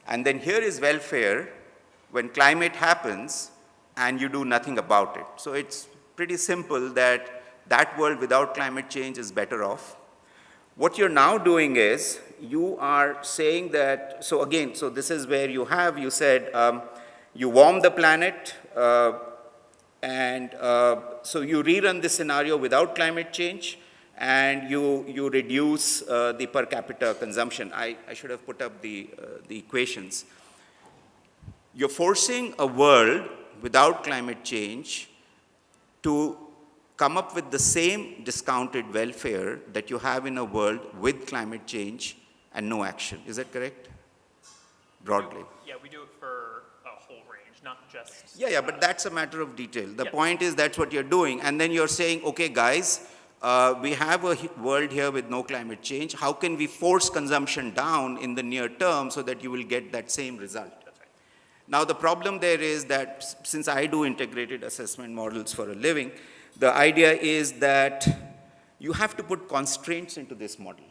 And then here is welfare when climate happens and you do nothing about it. So it's pretty simple that that world without climate change is better off. What you're now doing is you are saying that, so again, so this is where you said you warm the planet, and so you rerun this scenario without climate change, and you reduce the per capita consumption. I should have put up the equations. You're forcing a world without climate change to come up with the same discounted welfare that you have in a world with climate change and no action. Is that correct? Broadly. Yeah, we do it for a whole range, not just... Yeah, but that's a matter of detail. The point is that's what you're doing. And then you're saying, okay, guys, we have a world here with no climate change. How can we force consumption down in the near term so that you will get that same result? That's right. Now, the problem there is that since I do integrated assessment models for a living, the idea is that you have to put constraints into this model.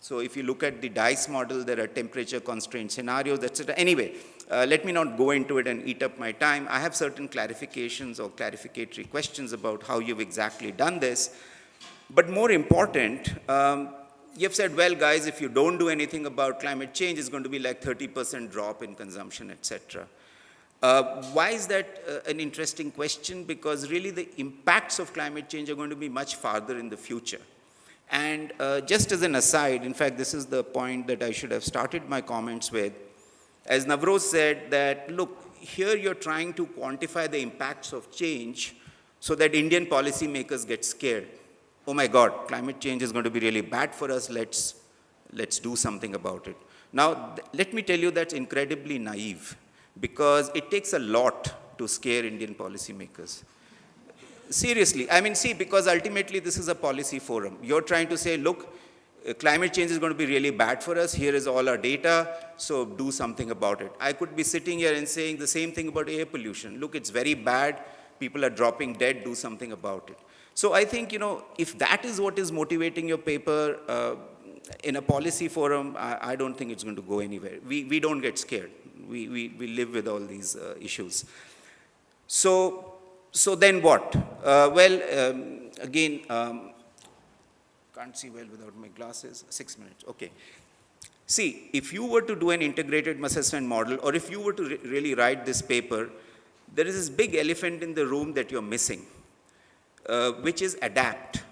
So if you look at the DICE model, there are temperature constraint scenarios, etc. Anyway, let me not go into it and eat up my time. I have certain clarifications or clarificatory questions about how you've exactly done this. But more important, you've said, well, guys, if you don't do anything about climate change, it's going to be like 30% drop in consumption, etc. Why is that an interesting question? Because really the impacts of climate change are going to be much farther in the future. And just as an aside, in fact, this is the point that I should have started my comments with. As Navroz said that, look, here you're trying to quantify the impacts of change so that Indian policymakers get scared. Oh my God, climate change is going to be really bad for us, let's let's do something about it. Now, let me tell you that's incredibly naive, because it takes a lot to scare Indian policymakers. Seriously, I mean, see, because ultimately this is a policy forum. You're trying to say, look, climate change is going to be really bad for us. Here is all our data, so do something about it. I could be sitting here and saying the same thing about air pollution. Look, it's very bad. People are dropping dead. Do something about it. So I think, if that is what is motivating your paper in a policy forum, I don't think it's going to go anywhere. We don't get scared. We live with all these issues. So then what? Again, can't see well without my glasses. 6 minutes, okay. See, if you were to do an integrated assessment model, or if you were to really write this paper, there is this big elephant in the room that you're missing, which is adapt.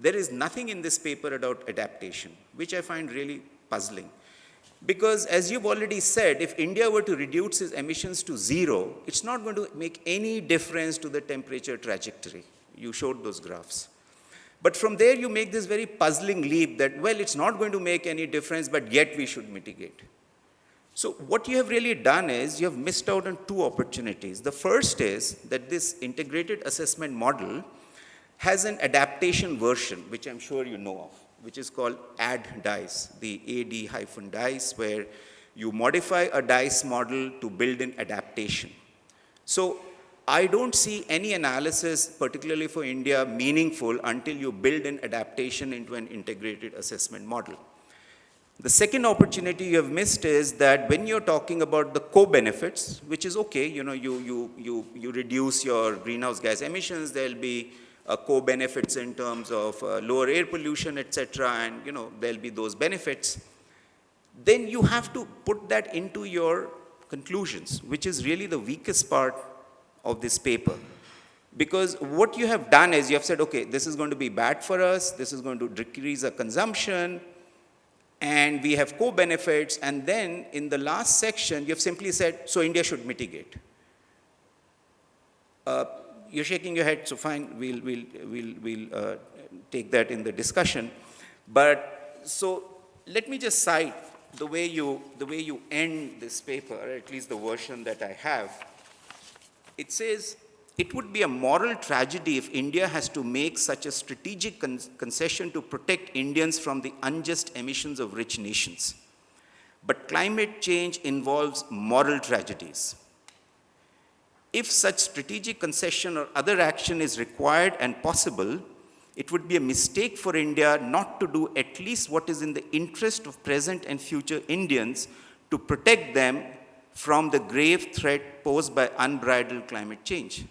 There is nothing in this paper about adaptation, which I find really puzzling. Because as you've already said, if India were to reduce its emissions to 0, it's not going to make any difference to the temperature trajectory. You showed those graphs. But from there, you make this very puzzling leap that, well, it's not going to make any difference, but yet we should mitigate. So what you have really done is you have missed out on two opportunities. The first is that this integrated assessment model has an adaptation version, which I'm sure you know of, which is called AD-DICE, the AD-DICE, where you modify a DICE model to build in adaptation. So I don't see any analysis, particularly for India, meaningful until you build an adaptation into an integrated assessment model. The second opportunity you have missed is that when you're talking about the co-benefits, which is okay, you reduce your greenhouse gas emissions, there'll be co-benefits in terms of lower air pollution, etc., and there'll be those benefits. Then you have to put that into your conclusions, which is really the weakest part of this paper. Because what you have done is you have said, okay, this is going to be bad for us, this is going to decrease our consumption, and we have co-benefits, and then in the last section, you have simply said, so India should mitigate. You're shaking your head, so fine, we'll take that in the discussion. But so let me just cite the way you end this paper, or at least the version that I have. It says, it would be a moral tragedy if India has to make such a strategic concession to protect Indians from the unjust emissions of rich nations. But climate change involves moral tragedies. If such strategic concession or other action is required and possible, it would be a mistake for India not to do at least what is in the interest of present and future Indians to protect them from the grave threat posed by unbridled climate change.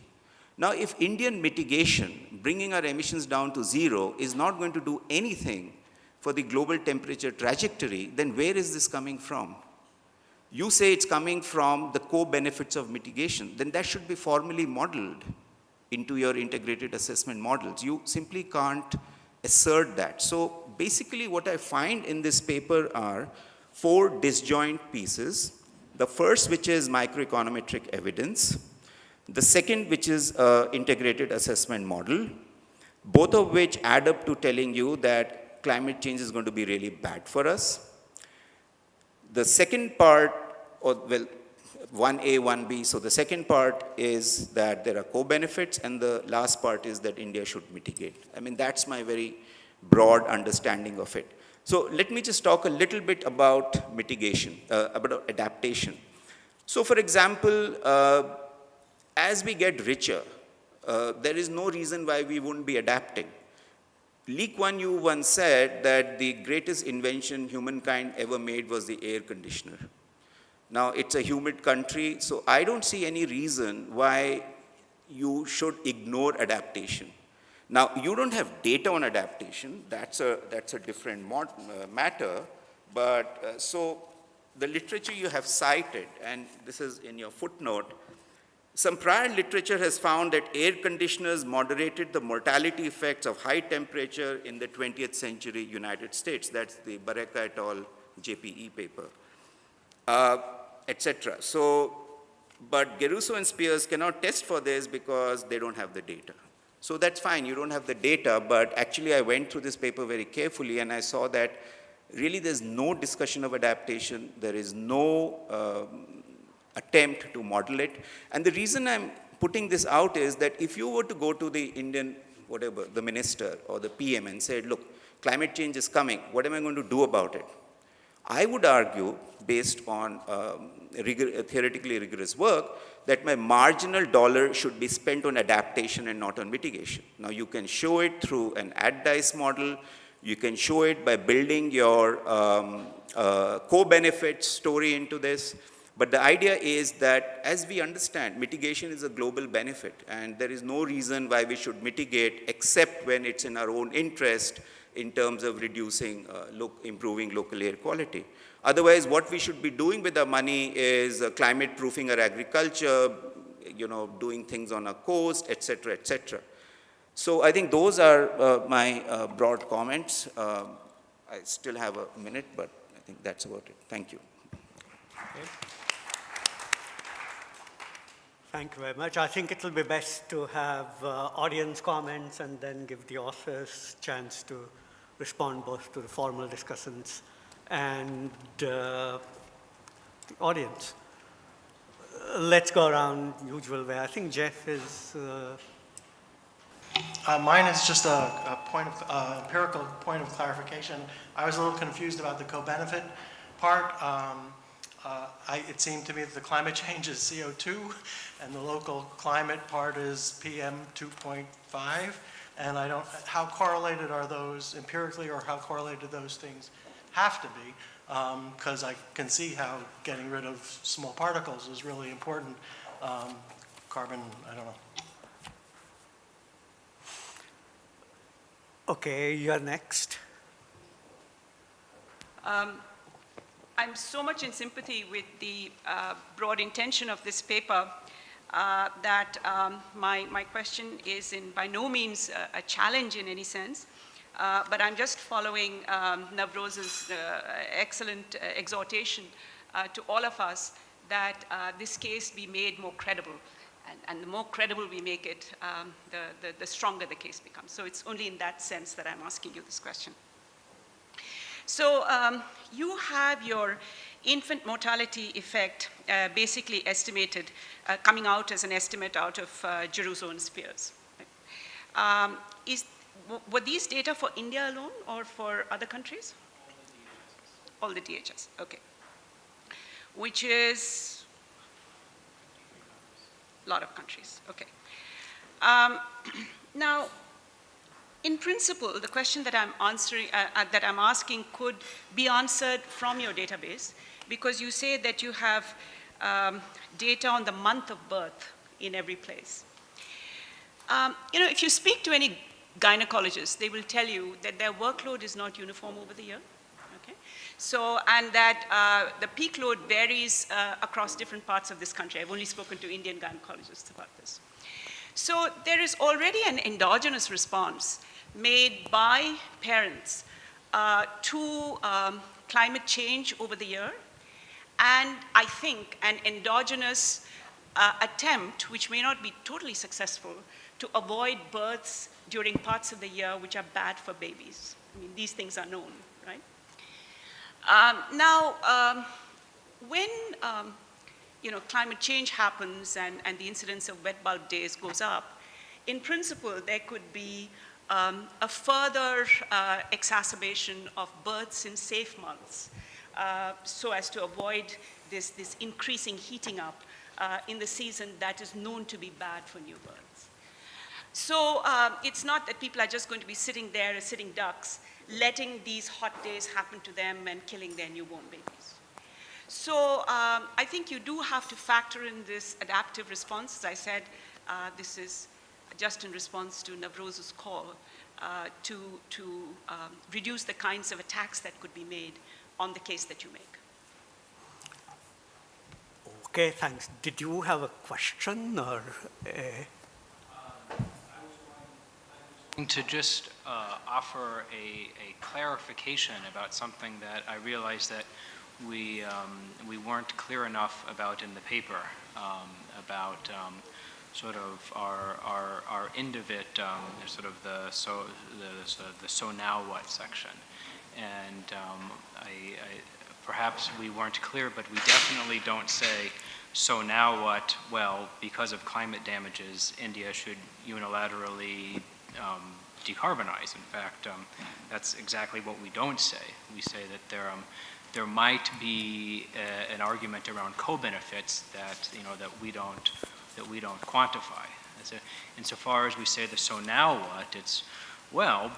Now, if Indian mitigation, bringing our emissions down to 0, is not going to do anything for the global temperature trajectory, then where is this coming from? You say it's coming from the co-benefits of mitigation, then that should be formally modeled into your integrated assessment models. You simply can't assert that. So basically what I find in this paper are 4 disjoint pieces. The first, which is microeconometric evidence. The second, which is integrated assessment model, both of which add up to telling you that climate change is going to be really bad for us. The second part, 1A, 1B, so the second part is that there are co-benefits, and the last part is that India should mitigate. I mean, that's my very broad understanding of it. So let me just talk a little bit about mitigation, about adaptation. So for example, as we get richer, there is no reason why we wouldn't be adapting. Lee Kuan Yew once said that the greatest invention humankind ever made was the air conditioner. Now, it's a humid country, so I don't see any reason why you should ignore adaptation. Now, you don't have data on adaptation. That's a different matter. But so the literature you have cited, and this is in your footnote, some prior literature has found that air conditioners moderated the mortality effects of high temperature in the 20th century United States. That's the Barreca et al. JPE paper, etc. So, but Geruso and Spears cannot test for this because they don't have the data. So that's fine, you don't have the data, but actually I went through this paper very carefully and I saw that really there's no discussion of adaptation. There is no attempt to model it. And the reason I'm putting this out is that if you were to go to the Indian, whatever, the minister or the PM and said, look, climate change is coming, what am I going to do about it? I would argue, based on theoretically rigorous work, that my marginal dollar should be spent on adaptation and not on mitigation. Now you can show it through an ad-dice model, you can show it by building your co-benefit story into this, but the idea is that as we understand, mitigation is a global benefit, and there is no reason why we should mitigate except when it's in our own interest in terms of reducing, improving local air quality. Otherwise, what we should be doing with our money is climate proofing our agriculture, doing things on our coast, et cetera, et cetera. So I think those are my broad comments. I still have a minute, but I think that's about it. Thank you. Okay. Thank you very much. I think it will be best to have audience comments and then give the authors a chance to respond both to the formal discussants and the audience. Let's go around usual way. I think Jeff is... Mine is just a point of empirical point of clarification. I was a little confused about the co-benefit part. It seemed to me that the climate change is CO2 and the local climate part is PM 2.5. And I don't, how correlated are those empirically, or how correlated those things have to be? Because I can see how getting rid of small particles is really important. Carbon, I don't know. Okay, you're next. I'm so much in sympathy with the broad intention of this paper that my question is by no means a challenge in any sense, but I'm just following Navroz's excellent exhortation to all of us that this case be made more credible. And the more credible we make it, the stronger the case becomes. So it's only in that sense that I'm asking you this question. So you have your infant mortality effect basically estimated, coming out as an estimate out of Geruzzo Spears. Were these data for India alone or for other countries? All the DHS, okay. Which is a lot of countries, okay. Now, in principle, the question that I'm answering, that I'm asking could be answered from your database, because you say that you have data on the month of birth in every place. If you speak to any gynecologist, they will tell you that their workload is not uniform over the year. Okay? So, and that the peak load varies across different parts of this country. I've only spoken to Indian gynecologists about this. So there is already an endogenous response made by parents to climate change over the year, and I think an endogenous attempt, which may not be totally successful, to avoid births during parts of the year which are bad for babies. I mean, these things are known, right? When climate change happens and the incidence of wet bulb days goes up, in principle, there could be a further exacerbation of births in safe months so as to avoid this increasing heating up in the season that is known to be bad for new births. So it's not that people are just going to be sitting there as sitting ducks, letting these hot days happen to them and killing their newborn babies. So I think you do have to factor in this adaptive response. As I said, this is just in response to Navroz's call to reduce the kinds of attacks that could be made on the case that you make. Okay, thanks. Did you have a question or? To just offer a clarification about something that I realized that we weren't clear enough about in the paper, about sort of our indivit, sort of the so now what section. And perhaps we weren't clear, but we definitely don't say, so now what? Well, because of climate damages, India should unilaterally decarbonize. In fact, that's exactly what we don't say. We say that there might be an argument around co-benefits that that we don't quantify. Insofar as we say the so now what, it's well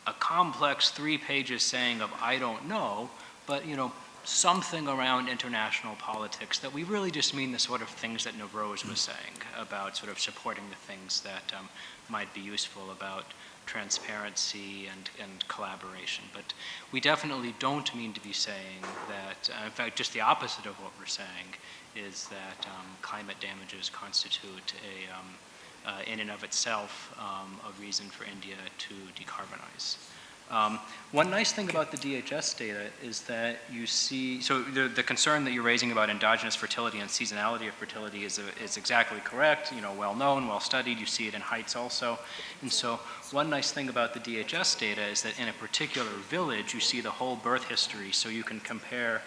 a complex 3 pages saying of I don't know, but something around international politics that we really just mean the sort of things that Navroz was saying about sort of supporting the things that might be useful about transparency and collaboration. But we definitely don't mean to be saying that, in fact, just the opposite of what we're saying is that climate damages constitute in and of itself a reason for India to decarbonize. One nice thing about the DHS data is that you see, so the concern that you're raising about endogenous fertility and seasonality of fertility is exactly correct, well known, well studied, you see it in heights also. And so one nice thing about the DHS data is that in a particular village, you see the whole birth history, so you can compare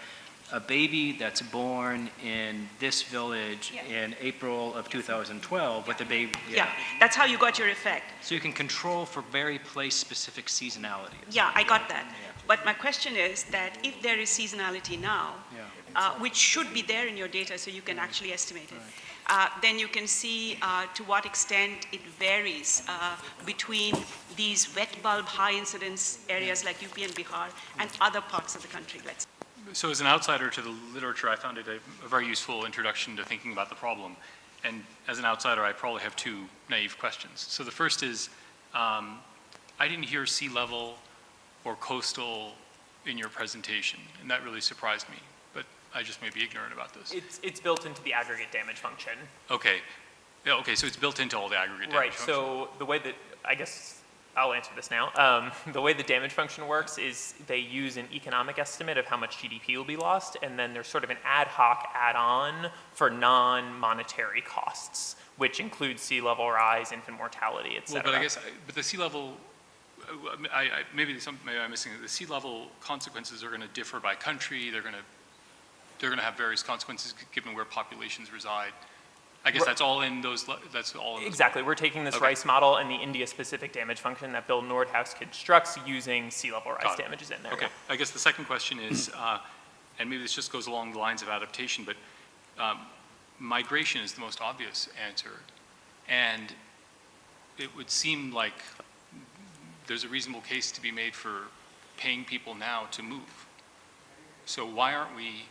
a baby that's born in this village in April of 2012 with a baby. Yeah, that's how you got your effect. So you can control for very place-specific seasonality. Yeah, I got that. But my question is that if there is seasonality now, which should be there in your data so you can actually estimate it, then you can see to what extent it varies between these wet bulb high incidence areas like UP and Bihar and other parts of the country, let's say. So as an outsider to the literature, I found it a very useful introduction to thinking about the problem. And as an outsider, I probably have 2 naive questions. So the first is, I didn't hear sea level or coastal in your presentation, and that really surprised me. But I just may be ignorant about this. It's built into the aggregate damage function. Okay. Yeah, okay, so it's built into all the aggregate damage function. So the way that, I guess, I'll answer this now. The way the damage function works is they use an economic estimate of how much GDP will be lost, and then there's sort of an ad hoc add-on for non-monetary costs, which includes sea level rise, infant mortality, et cetera. Well, but I guess, but the sea level, maybe I'm missing it. The sea level consequences are going to differ by country. They're going to have various consequences given where populations reside. I guess that's all in those. Exactly. We're taking this rice model and the India-specific damage function that Bill Nordhaus constructs using sea level rise damages in there. Okay. I guess the second question is, and maybe this just goes along the lines of adaptation, but migration is the most obvious answer, and it would seem like there's a reasonable case to be made for paying people now to move. So why aren't we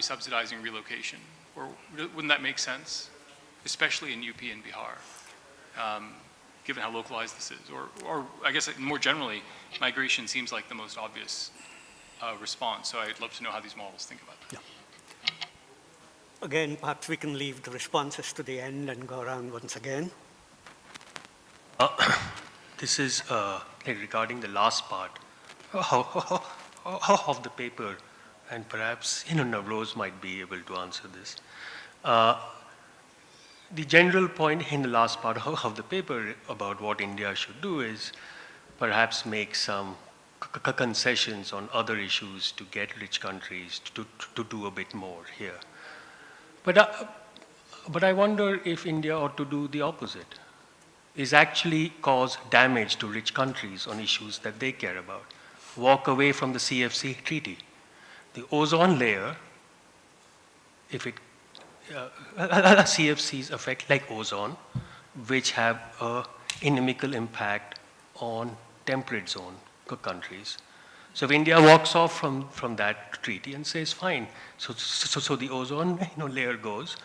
subsidizing relocation? Or wouldn't that make sense, especially in UP and Bihar, given how localized this is? Or I guess more generally, migration seems like the most obvious response. So I'd love to know how these models think about that. Yeah. Again, perhaps we can leave the responses to the end and go around once again. This is regarding the last part of the paper. And perhaps, Navroz might be able to answer this. The general point in the last part of the paper about what India should do is perhaps make some concessions on other issues to get rich countries to do a bit more here. But I wonder if India ought to do the opposite, is actually cause damage to rich countries on issues that they care about. Walk away from the CFC treaty. The ozone layer, if it, CFCs affect like ozone, which have an inimical impact on temperate zone countries. So if India walks off from that treaty and says, fine, so the ozone layer goes,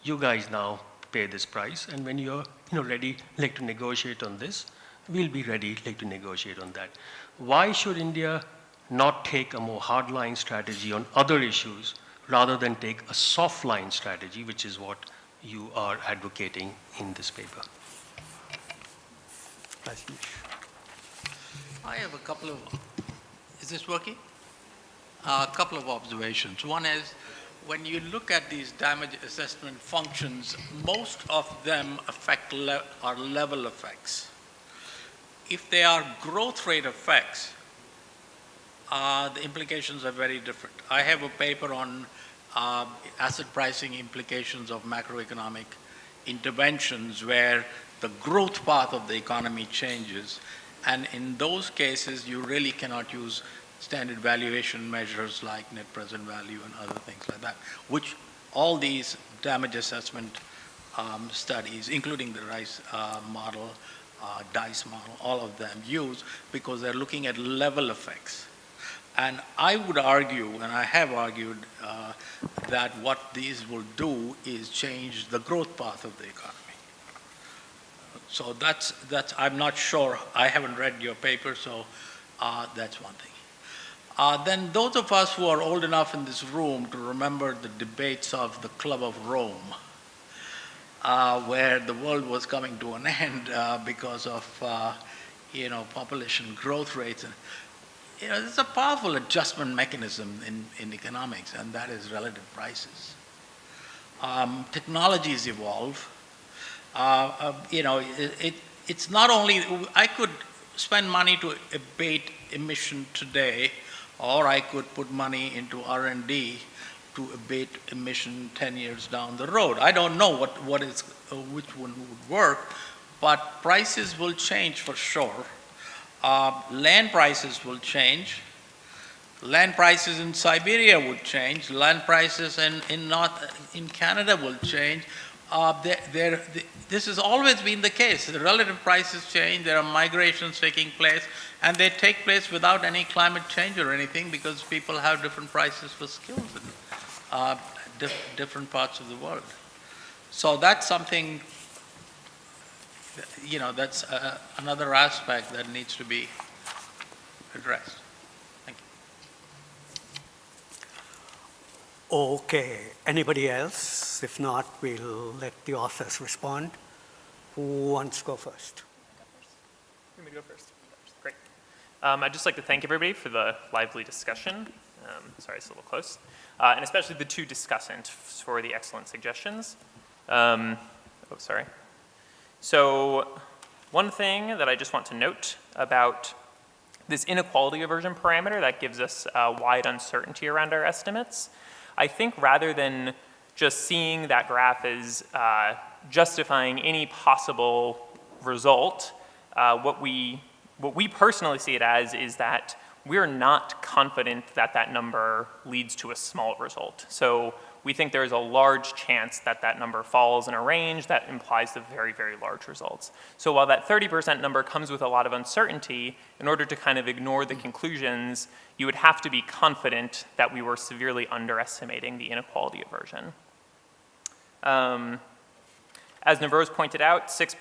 you guys now pay this price, and when you're ready to negotiate on this, we'll be ready to negotiate on that. Why should India not take a more hardline strategy on other issues rather than take a soft line strategy, which is what you are advocating in this paper? I have a couple of, is this working? A couple of observations. One is, when you look at these damage assessment functions, most of them affect are level effects. if they are growth rate effects, the implications are very different. I have a paper on asset pricing implications of macroeconomic interventions where the growth path of the economy changes. And in those cases, you really cannot use standard valuation measures like net present value and other things like that, which all these damage assessment studies, including the RICE model, DICE model, all of them use because they're looking at level effects. And I would argue, and I have argued, that what these will do is change the growth path of the economy. So that's I'm not sure. I haven't read your paper, so that's one thing. Then those of us who are old enough in this room to remember the debates of the Club of Rome, where the world was coming to an end because of population growth rates. And, there's a powerful adjustment mechanism in economics, and that is relative prices. Technologies evolve. It's not only, I could spend money to abate emission today, or I could put money into R&D to abate emission 10 years down the road. I don't know which one would work, but prices will change for sure. Land prices will change. Land prices in Siberia would change. Land prices in Canada will change. This has always been the case. The relative prices change. There are migrations taking place, and they take place without any climate change or anything because people have different prices for skills in different parts of the world. So that's something. That's another aspect that needs to be addressed. Thank you. Okay, anybody else? If not, we'll let the authors respond. Who wants to go first? You want me to go first? Great. I'd just like to thank everybody for the lively discussion. Sorry, it's a little close. And especially the two discussants for the excellent suggestions. Sorry. So one thing that I just want to note about this inequality aversion parameter that gives us wide uncertainty around our estimates, I think rather than just seeing that graph as justifying any possible result, what we personally see it as is that we're not confident that that number leads to a small result. So we think there's a large chance that that number falls in a range that implies the very, very large results. So while that 30% number comes with a lot of uncertainty, in order to kind of ignore the conclusions, you would have to be confident that we were severely underestimating the inequality aversion. As Navroz pointed out, 6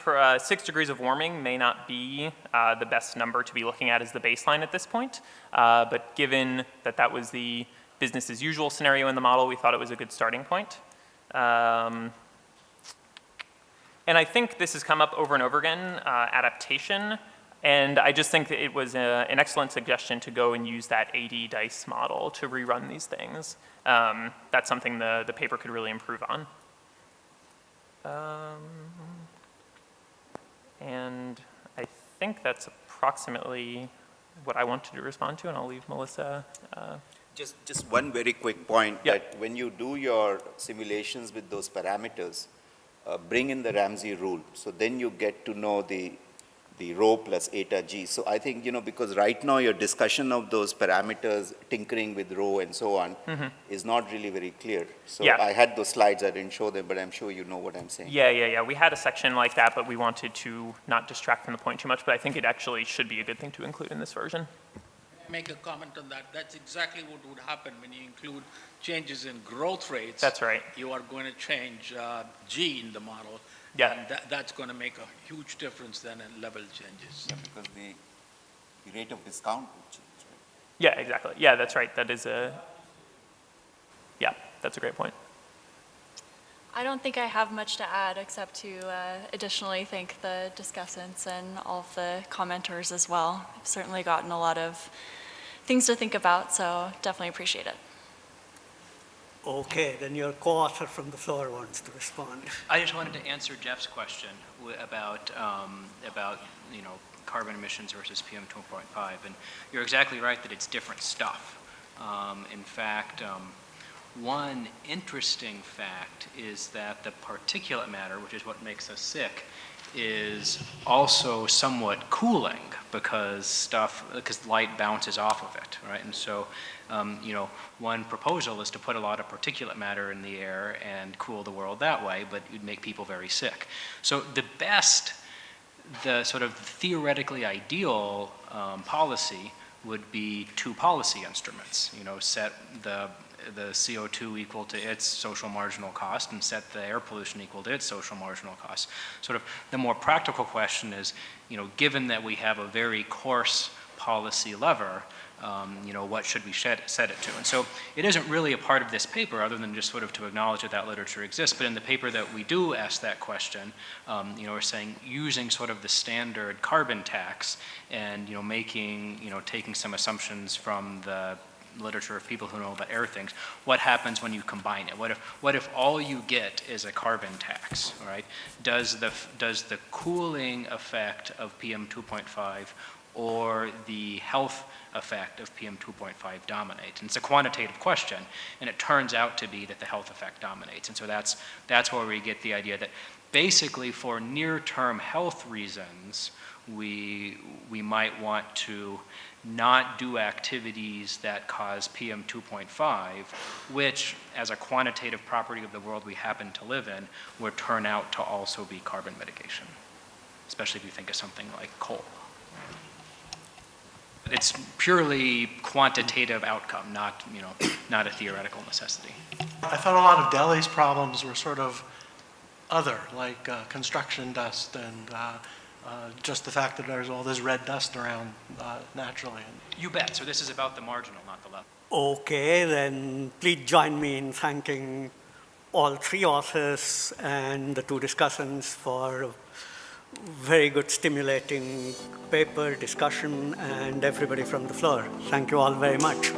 degrees of warming may not be the best number to be looking at as the baseline at this point, but given that that was the business as usual scenario in the model, we thought it was a good starting point. And I think this has come up over and over again, adaptation, and I just think that it was an excellent suggestion to go and use that AD DICE model to rerun these things. That's something the paper could really improve on. And I think that's approximately what I wanted to respond to, and I'll leave Melissa. Just one very quick point, that when you do your simulations with those parameters, bring in the Ramsey rule. So then you get to know the rho plus eta g. So I think, because right now your discussion of those parameters, tinkering with rho and so on, is not really very clear. So I had those slides, I didn't show them, but I'm sure you know what I'm saying. Yeah. We had a section like that, but we wanted to not distract from the point too much, but I think it actually should be a good thing to include in this version. Make a comment on that. That's exactly what would happen when you include changes in growth rates. That's right. You are going to change G in the model. Yeah. And that's going to make a huge difference then in level changes. Yeah, because the rate of discount will change, right? Yeah, exactly. Yeah, that's right. That is that's a great point. I don't think I have much to add except to additionally thank the discussants and all of the commenters as well. I've certainly gotten a lot of things to think about, so definitely appreciate it. Okay, then your co-author from the floor wants to respond. I just wanted to answer Jeff's question about carbon emissions versus PM 2.5. And you're exactly right that it's different stuff. In fact, one interesting fact is that the particulate matter, which is what makes us sick, is also somewhat cooling because light bounces off of it, right? And so, one proposal is to put a lot of particulate matter in the air and cool the world that way, but it would make people very sick. So the sort of theoretically ideal policy would be two policy instruments, set the CO2 equal to its social marginal cost and set the air pollution equal to its social marginal cost. Sort of the more practical question is, given that we have a very coarse policy lever, what should we set it to? And so it isn't really a part of this paper other than just sort of to acknowledge that literature exists, but in the paper that we do ask that question, we're saying using sort of the standard carbon tax and, taking some assumptions from the literature of people who know about air things, what happens when you combine it? What if all you get is a carbon tax, right? Does the cooling effect of PM 2.5 or the health effect of PM 2.5 dominate? And it's a quantitative question, and it turns out to be that the health effect dominates. And so that's where we get the idea that basically for near-term health reasons, we might want to not do activities that cause PM 2.5, which, as a quantitative property of the world we happen to live in, would turn out to also be carbon mitigation, especially if you think of something like coal. It's purely quantitative outcome, not a theoretical necessity. I thought a lot of Delhi's problems were sort of other, like construction dust and just the fact that there's all this red dust around naturally. You bet. So this is about the marginal, not the level. Okay, then please join me in thanking all three authors and the two discussants for a very good stimulating paper, discussion, and everybody from the floor. Thank you all very much.